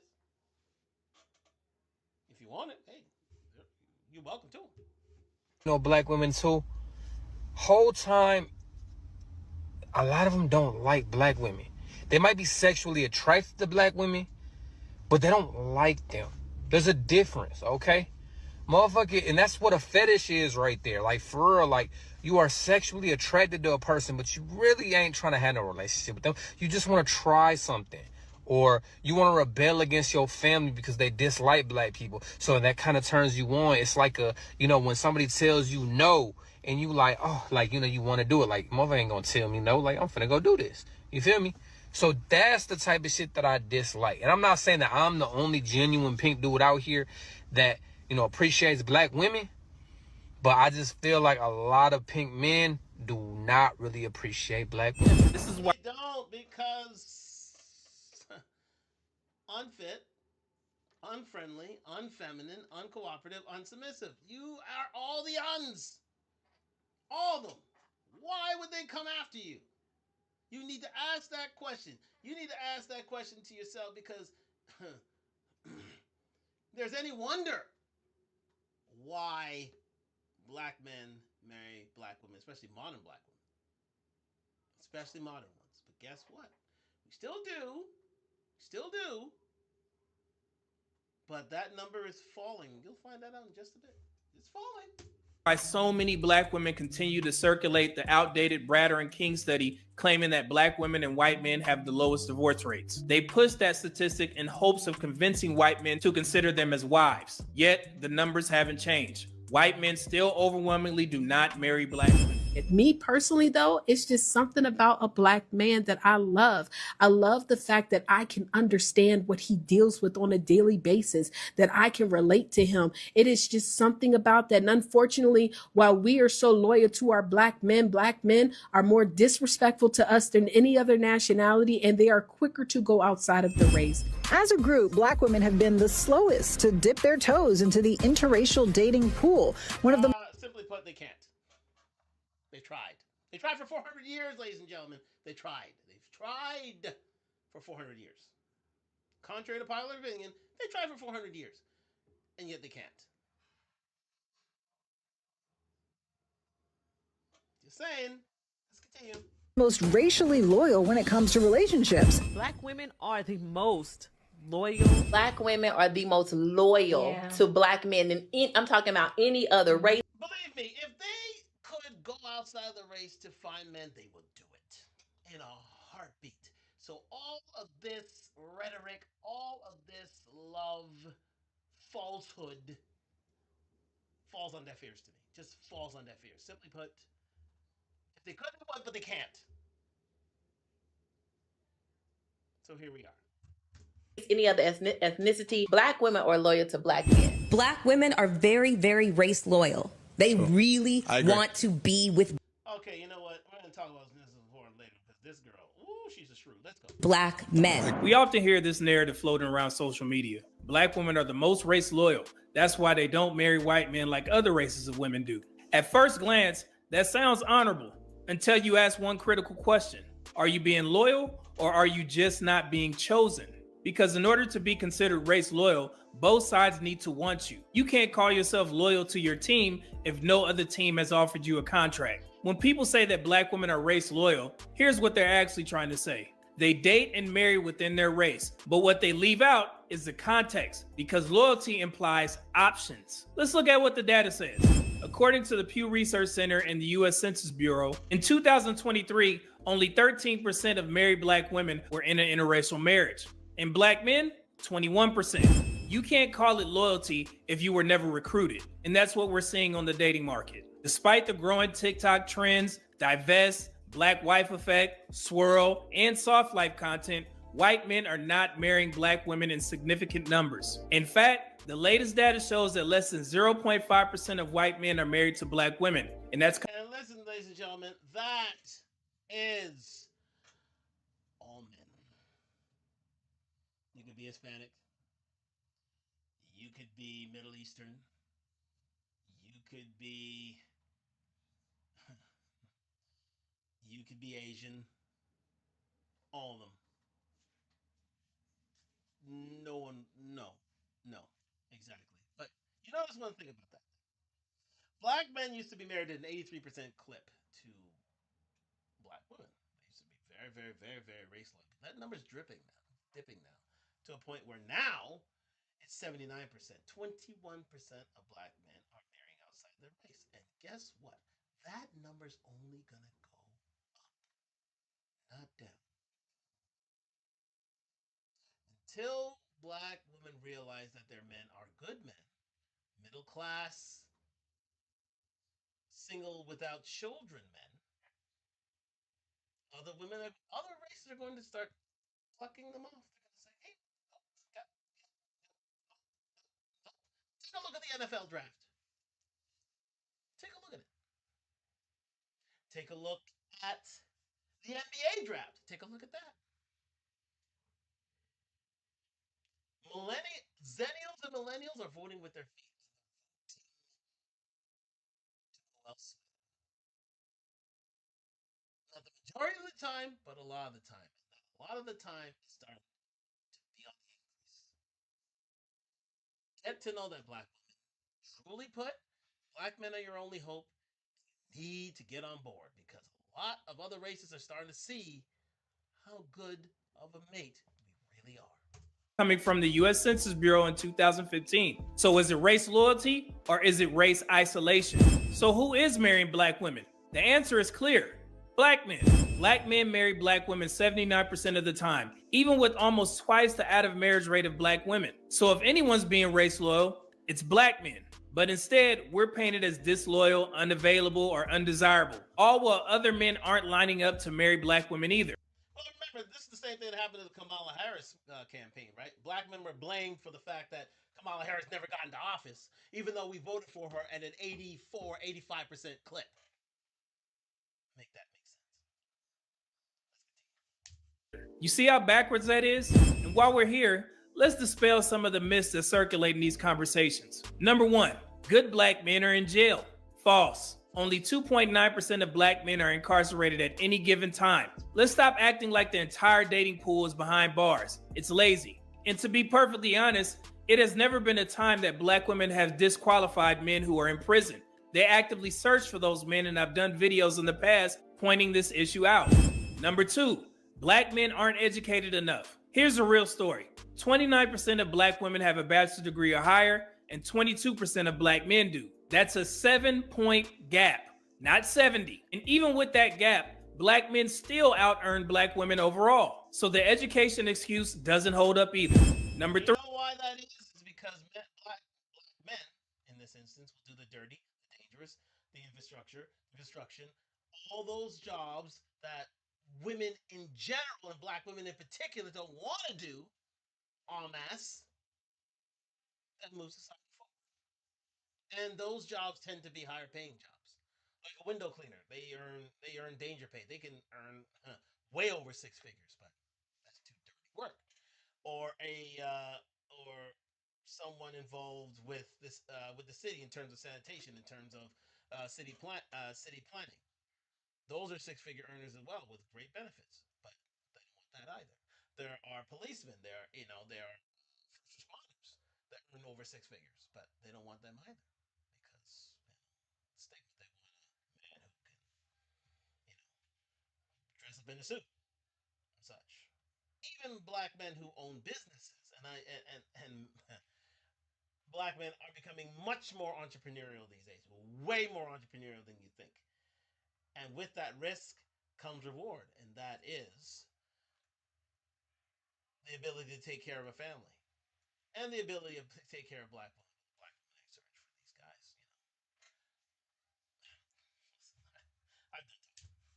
Speaker 1: If you want it, hey, you're welcome to them.
Speaker 9: Black women too. Whole time, a lot of them don't like black women. They might be sexually attracted to black women, but they don't like them. There's a difference, okay? Motherfucker, and that's what a fetish is right there. Like, for real, like, you are sexually attracted to a person, but you really ain't trying to have no relationship with them. You just want to try something. Or you want to rebel against your family because they dislike black people. So that kind of turns you on. It's like when somebody tells you no, and you like, oh, like, you want to do it. Like, mother ain't going to tell me no. Like, I'm finna go do this. You feel me? So that's the type of shit that I dislike. And I'm not saying that I'm the only genuine pink dude out here that, appreciates black women. But I just feel like a lot of pink men do not really appreciate black women.
Speaker 1: This is why they don't, because unfit, unfriendly, unfeminine, uncooperative, unsubmissive. You are all the uns. All of them. Why would they come after you? You need to ask that question. You need to ask that question to yourself because there's any wonder why black men marry black women, especially modern black women. Especially modern ones. But guess what? We still do. Still do. But that number is falling. You'll find that out in just a bit. It's falling.
Speaker 18: Why so many black women continue to circulate the outdated Bratter and King study claiming that black women and white men have the lowest divorce rates. They push that statistic in hopes of convincing white men to consider them as wives. Yet, the numbers haven't changed. White men still overwhelmingly do not marry black women.
Speaker 12: Me personally, though, it's just something about a black man that I love. I love the fact that I can understand what he deals with on a daily basis, that I can relate to him. It is just something about that. And unfortunately, while we are so loyal to our black men are more disrespectful to us than any other nationality, and they are quicker to go outside of the race.
Speaker 15: As a group, black women have been the slowest to dip their toes into the interracial dating pool. One of the
Speaker 1: simply put, they can't. They tried. They tried for 400 years, ladies and gentlemen. They tried. They've tried for 400 years. Contrary to popular opinion, they tried for 400 years. And yet they can't. Just saying. Let's continue.
Speaker 15: most racially loyal when it comes to relationships.
Speaker 16: Black women are the most loyal.
Speaker 8: Black women are the most loyal to black men than I'm talking about any other race.
Speaker 1: Believe me, if they could go outside the race to find men, they would do it in a heartbeat. So all of this rhetoric, all of this love, falsehood, falls on deaf ears to me. Just falls on deaf ears. Simply put, if they could, they would, but they can't. So here we are.
Speaker 4: Any other ethnicity, black women are loyal to black men.
Speaker 7: Black women are very, very race loyal. They really want to be with
Speaker 1: Okay, you know what? We're going to talk about this important later because this girl, ooh, she's a shrew. Let's go.
Speaker 7: black men.
Speaker 18: We often hear this narrative floating around social media. Black women are the most race loyal. That's why they don't marry white men like other races of women do. At first glance, that sounds honorable until you ask one critical question. Are you being loyal or are you just not being chosen? Because in order to be considered race loyal, both sides need to want you. You can't call yourself loyal to your team if no other team has offered you a contract. When people say that black women are race loyal, here's what they're actually trying to say. They date and marry within their race, but what they leave out is the context, because loyalty implies options. Let's look at what the data says. According to the Pew Research Center and the U.S. Census Bureau, in 2023, only 13% of married black women were in an interracial marriage. And black men, 21%. You can't call it loyalty if you were never recruited. And that's what we're seeing on the dating market. Despite the growing TikTok trends, divest, black wife effect, swirl, and soft life content, white men are not marrying black women in significant numbers. In fact, the latest data shows that less than 0.5% of white men are married to black women. And that's...
Speaker 1: And listen, ladies and gentlemen, that is all men. You could be Hispanic. You could be Middle Eastern. You could be... You could be Asian. All of them. No, exactly. But you notice one thing about that. Black men used to be married at an 83% clip to black women. They used to be very, very, very, very race loyal. That number's dipping now, to a point where now it's 79%. 21% of black men are marrying outside their race. And guess what? That number's only gonna go up, not down. Until black women realize that their men are good men, middle class, single without children men, other races are going to start plucking them off. They're going to say, hey, take a look at the NFL draft. Take a look at it. Take a look at the NBA draft. Take a look at that. Zennials and millennials are voting with their feet. Who else? Not the majority of the time, but a lot of the time. And a lot of the time, it's starting to be on the increase. Get to know that black women. Truly put, black men are your only hope. You need to get on board because a lot of other races are starting to see how good of a mate we really are.
Speaker 18: Coming from the U.S. Census Bureau in 2015. So is it race loyalty or is it race isolation? So who is marrying black women? The answer is clear. Black men. Black men marry black women 79% of the time, even with almost twice the out-of-marriage rate of black women. So if anyone's being race loyal, it's black men. But instead, we're painted as disloyal, unavailable, or undesirable, all while other men aren't lining up to marry black women either.
Speaker 1: Well, remember, this is the same thing that happened to the Kamala Harris campaign, right? Black men were blamed for the fact that Kamala Harris never got into office, even though we voted for her at an 84, 85% clip. Make that make sense.
Speaker 18: You see how backwards that is? And while we're here, let's dispel some of the myths that circulate in these conversations. Number one, good black men are in jail. False. Only 2.9% of black men are incarcerated at any given time. Let's stop acting like the entire dating pool is behind bars. It's lazy. And to be perfectly honest, it has never been a time that black women have disqualified men who are in prison. They actively search for those men, and I've done videos in the past pointing this issue out. Number two, black men aren't educated enough. Here's a real story. 29% of black women have a bachelor's degree or higher, and 22% of black men do. That's a 7-point gap, not 70. And even with that gap, black men still out-earn black women overall. So the education excuse doesn't hold up either. Number 3.
Speaker 1: You know why that is? It's because black men, in this instance, will do the dirty, the dangerous, the infrastructure, the construction, all those jobs that women in general and black women in particular don't want to do en masse. That moves society forward. And those jobs tend to be higher paying jobs. Like a window cleaner, they earn danger pay. They can earn way over six figures, but that's too dirty work. Or or someone involved with the city in terms of sanitation, in terms of city planning. Those are six figure earners as well with great benefits, but they don't want that either. There are policemen. There are first responders that earn over six figures, but they don't want them either because stigma. They want a man who can dress up in a suit and such. Even black men who own businesses, and black men are becoming much more entrepreneurial these days, way more entrepreneurial than you think. And with that risk comes reward, and that is the ability to take care of a family and the ability to take care of black women. Black women I search for these guys.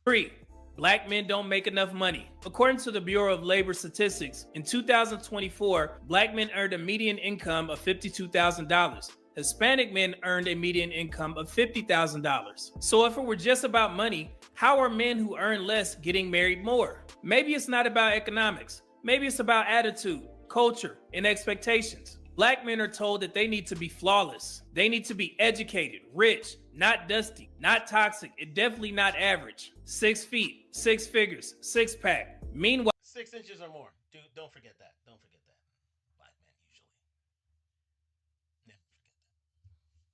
Speaker 18: 3. Black men don't make enough money. According to the Bureau of Labor Statistics, in 2024, black men earned a median income of $52,000. Hispanic men earned a median income of $50,000. So if it were just about money, how are men who earn less getting married more? Maybe it's not about economics. Maybe it's about attitude, culture, and expectations. Black men are told that they need to be flawless. They need to be educated, rich, not dusty, not toxic, and definitely not average. 6 feet, 6 figures, six pack. Meanwhile,
Speaker 1: 6 inches or more. Dude, don't forget that. Don't forget that. Black men usually.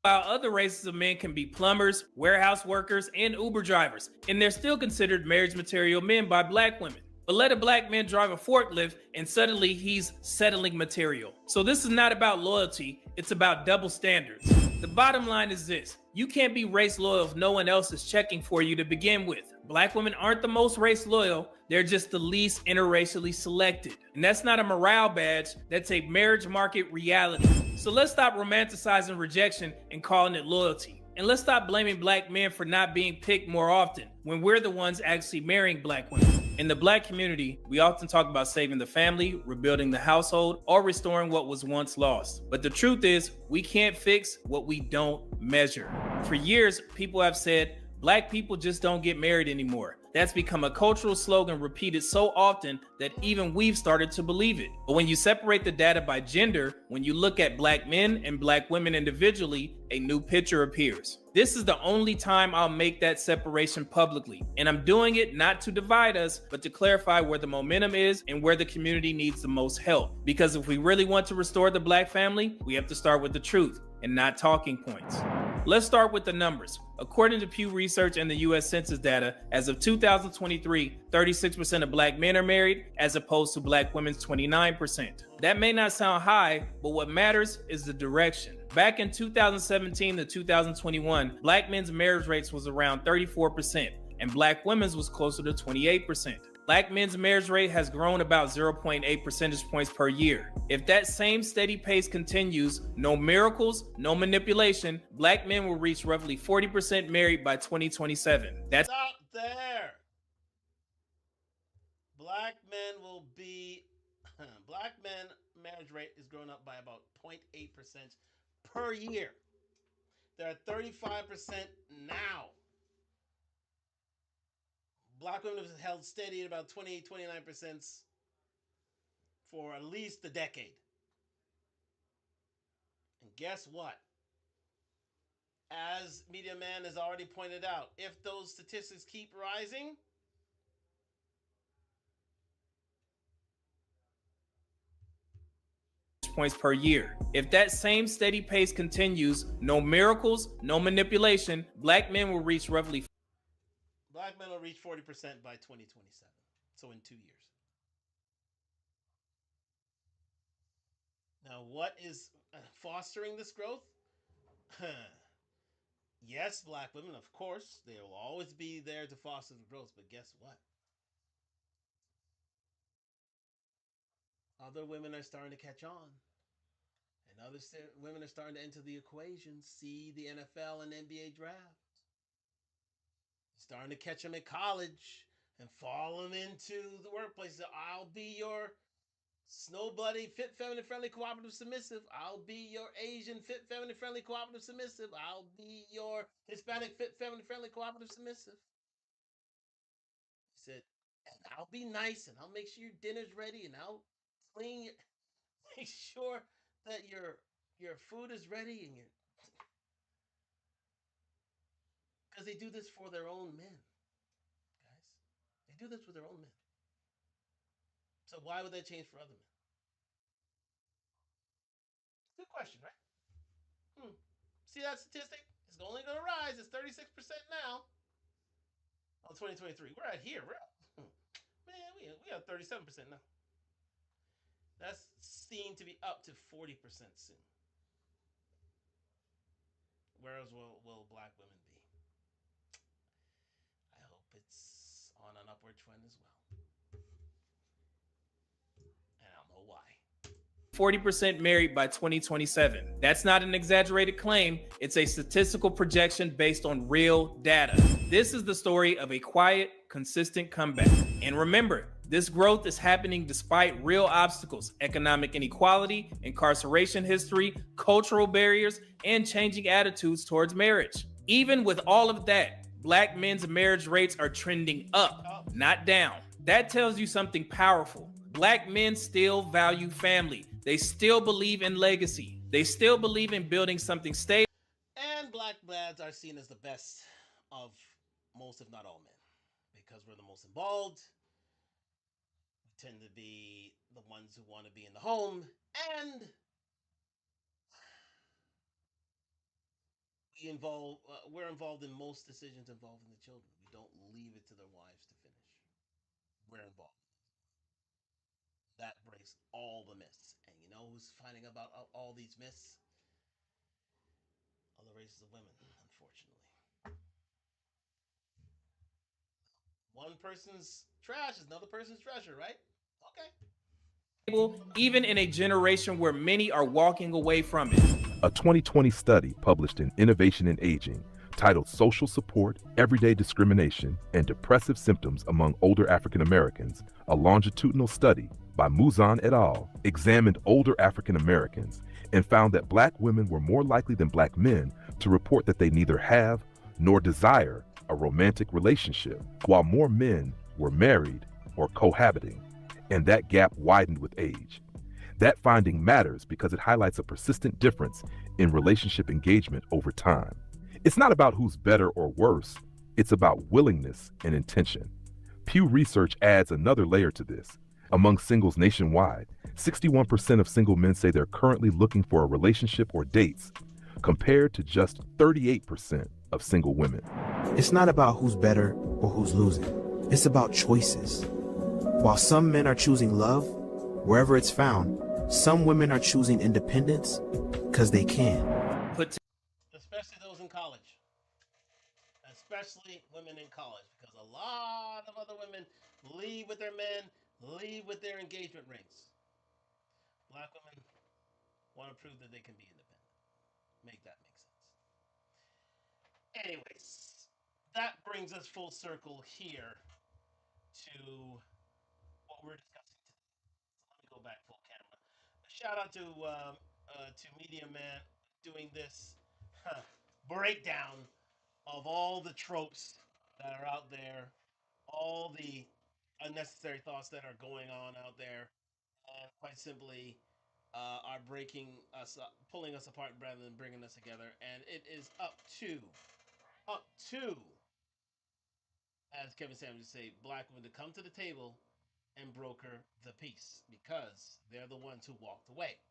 Speaker 18: while other races of men can be plumbers, warehouse workers, and Uber drivers, and they're still considered marriage material men by black women. But let a black man drive a forklift and suddenly he's settling material. So this is not about loyalty, it's about double standards. The bottom line is this: you can't be race loyal if no one else is checking for you to begin with. Black women aren't the most race loyal, they're just the least interracially selected. And that's not a morale badge, that's a marriage market reality. So let's stop romanticizing rejection and calling it loyalty. And let's stop blaming black men for not being picked more often when we're the ones actually marrying black women. In the black community, we often talk about saving the family, rebuilding the household, or restoring what was once lost. But the truth is, we can't fix what we don't measure. For years, people have said, black people just don't get married anymore. That's become a cultural slogan repeated so often that even we've started to believe it. But when you separate the data by gender, when you look at black men and black women individually, a new picture appears. This is the only time I'll make that separation publicly. And I'm doing it not to divide us, but to clarify where the momentum is and where the community needs the most help. Because if we really want to restore the black family, we have to start with the truth and not talking points. Let's start with the numbers. According to Pew Research and the US Census data, as of 2023, 36% of black men are married, as opposed to black women's 29%. That may not sound high, but what matters is the direction. Back in 2017 to 2021, black men's marriage rates was around 34%, and black women's was closer to 28%. Black men's marriage rate has grown about 0.8 percentage points per year. If that same steady pace continues, no miracles, no manipulation, black men will reach roughly 40% married by 2027. That's
Speaker 1: out there. Black men will be black men marriage rate is growing up by about 0.8% per year. They're at 35% now. Black women have held steady at about 28-29% for at least a decade. And guess what? As Media Man has already pointed out, if those statistics keep rising,
Speaker 18: points per year. If that same steady pace continues, no miracles, no manipulation, black men will reach roughly
Speaker 1: 40% by 2027. So in 2 years. Now, what is fostering this growth? Yes, black women, of course, they will always be there to foster the growth, but guess what? Other women are starting to catch on, and women are starting to enter the equation. See the NFL and NBA draft. Starting to catch them at college and fall them into the workplace. I'll be your snow buddy, fit, feminine, friendly, cooperative, submissive. I'll be your Asian, fit, feminine, friendly, cooperative, submissive. I'll be your Hispanic, fit, feminine, friendly, cooperative, submissive. He said, and I'll be nice and I'll make sure your dinner's ready and I'll clean your, make sure that your food is ready and your because they do this for their own men, guys. They do this for their own men. So why would that change for other men? Good question, right? See that statistic? It's only going to rise. It's 36% now. On 2023, we're at here. We're at, man, we have 37% now. That's seen to be up to 40% soon. Whereas will black women be? I hope it's on an upward trend as well. And I don't know why.
Speaker 18: 40% married by 2027. That's not an exaggerated claim. It's a statistical projection based on real data. This is the story of a quiet, consistent comeback. And remember, this growth is happening despite real obstacles: economic inequality, incarceration history, cultural barriers, and changing attitudes towards marriage. Even with all of that, black men's marriage rates are trending up, not down. That tells you something powerful. Black men still value family. They still believe in legacy. They still believe in building something stable.
Speaker 1: And black lads are seen as the best of most, if not all, men. Because we're the most involved. We tend to be the ones who want to be in the home. And we're involved in most decisions involving the children. We don't leave it to their wives to finish. We're involved. That breaks all the myths. And you know who's finding about all these myths? Other races of women, unfortunately. One person's trash is another person's treasure, right? Okay.
Speaker 18: Even in a generation where many are walking away from it.
Speaker 2: A 2020 study published in Innovation in Aging, titled Social Support, Everyday Discrimination, and Depressive Symptoms Among Older African Americans, a longitudinal study by Muzan et al., examined older African Americans and found that black women were more likely than black men to report that they neither have nor desire a romantic relationship, while more men were married or cohabiting, and that gap widened with age. That finding matters because it highlights a persistent difference in relationship engagement over time. It's not about who's better or worse, it's about willingness and intention. Pew Research adds another layer to this. Among singles nationwide, 61% of single men say they're currently looking for a relationship or dates, compared to just 38% of single women.
Speaker 11: It's not about who's better or who's losing. It's about choices. While some men are choosing love, wherever it's found, some women are choosing independence because they can.
Speaker 1: Especially those in college. Especially women in college. Because a lot of other women leave with their men, leave with their engagement rings. Black women want to prove that they can be independent. Make that make sense. Anyways, that brings us full circle here to what we're discussing today. So let me go back full camera. A shout out to Media Man doing this breakdown of all the tropes that are out there, all the unnecessary thoughts that are going on out there, and quite simply are breaking us up, pulling us apart rather than bringing us together. And it is up to, as Kevin Samuels would say, black women to come to the table and broker the peace because they're the ones who walked away.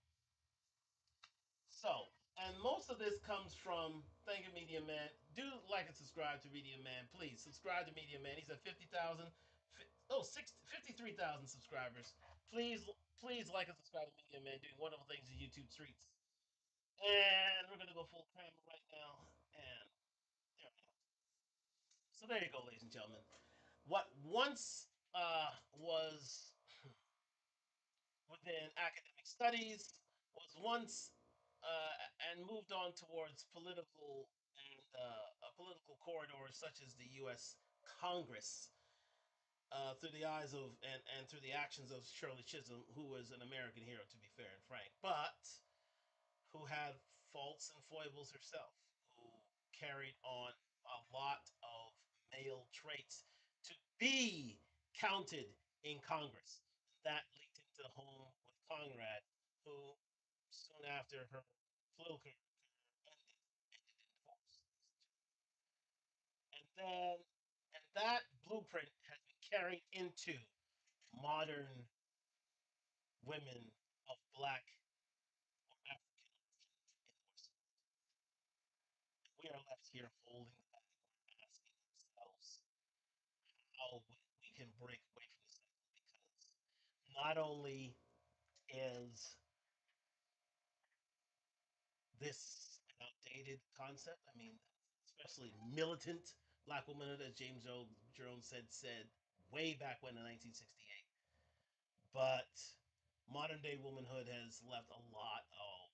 Speaker 1: So, and most of this comes from, thank you, Media Man. Do like and subscribe to Media Man. Please subscribe to Media Man. He's at 50,000, 53,000 subscribers. Please like and subscribe to Media Man, doing wonderful things in YouTube streets. And we're going to go full camera right now. And there we go. So there you go, ladies and gentlemen. What once was within academic studies, was once and moved on towards political corridors such as the U.S. Congress through the eyes of and through the actions of Shirley Chisholm, who was an American hero, to be fair and frank, but who had faults and foibles herself, who carried on a lot of male traits to be counted in Congress. That leaked into the home with Conrad, who soon after her political career ended in divorce. And that blueprint has been carried into modern women of black or African origin in the West. We are left here holding the bag, asking ourselves how we can break away from the cycle, because not only is this an outdated concept, I mean, especially militant black womanhood, as James Earl Jones said way back when in 1968, but modern day womanhood has left a lot of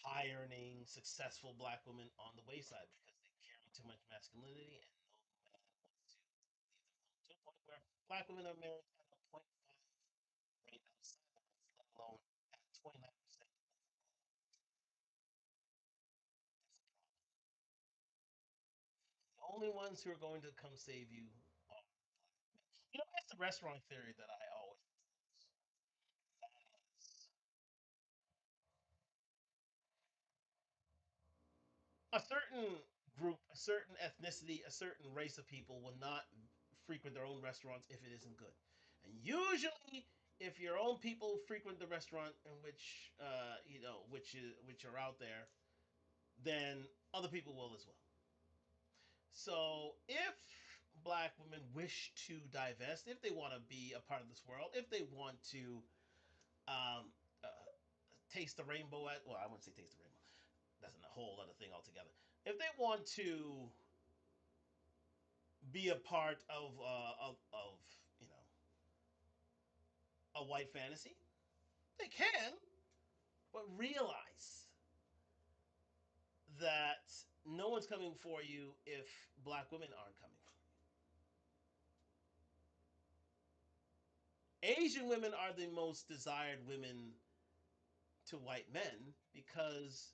Speaker 1: high earning, successful black women on the wayside because they carry too much masculinity and no man wants to leave them alone. To a point where black women are married at a 0.5 rate outside the house, let alone at 29% overall. That's a problem. The only ones who are going to come save you are black men. You know, it's the restaurant theory that I always propose. That is, a certain group, a certain ethnicity, a certain race of people will not frequent their own restaurants if it isn't good. And usually, if your own people frequent the restaurant in which which are out there, then other people will as well. So if black women wish to divest, if they want to be a part of this world, if they want to um, uh, taste the rainbow well, I wouldn't say taste the rainbow. That's a whole other thing altogether. If they want to be a part of a white fantasy, they can, but realize that no one's coming for you if black women aren't coming for you. Asian women are the most desired women to white men because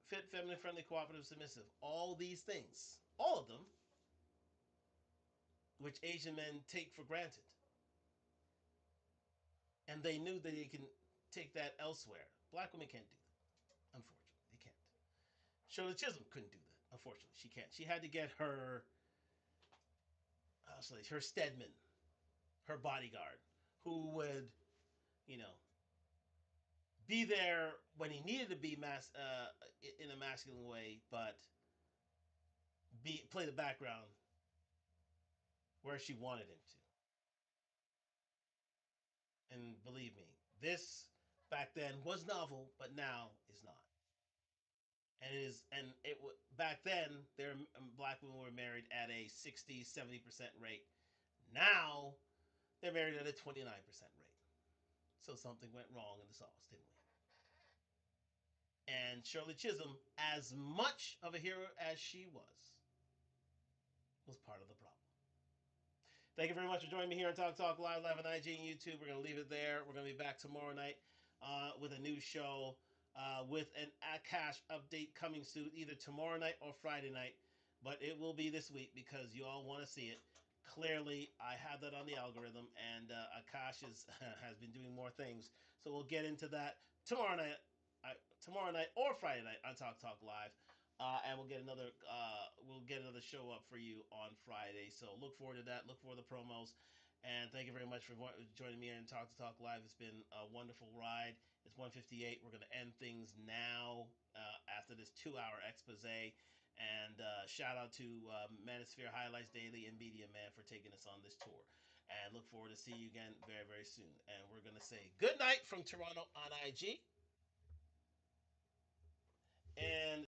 Speaker 1: fit, feminine, friendly, cooperative, submissive, all these things, all of them, which Asian men take for granted. And they knew that they can take that elsewhere. Black women can't do that, unfortunately. They can't. Shirley Chisholm couldn't do that. Unfortunately, she can't. She had to get her Stedman, her bodyguard, who would, you know, be there when he needed to be in a masculine way, but play the background where she wanted him to. And believe me, this back then was novel, but now is not. And it is, and back then, their black women were married at a 60-70% rate. Now they're married at a 29% rate. So something went wrong in the sauce, didn't we? And Shirley Chisholm, as much of a hero as she was part of the problem. Thank you very much for joining me here on Talk Live, live on IG and YouTube. We're going to leave it there. We're going to be back tomorrow night with a new show with an Akash update coming soon, either tomorrow night or Friday night. But it will be this week because you all want to see it. Clearly, I have that on the algorithm, and Akash has been doing more things. So we'll get into that tomorrow night or Friday night on Talk Live. And we'll get another show up for you on Friday. So look forward to that. Look for the promos. And thank you very much for joining me and Talk Live. It's been a wonderful ride. It's 1:58. We're going to end things now after this 2-hour expose. And shout out to Manosphere Highlights Daily and Media Man for taking us on this tour. And look forward to see you again very, very soon. And we're going to say good night from Toronto on IG. And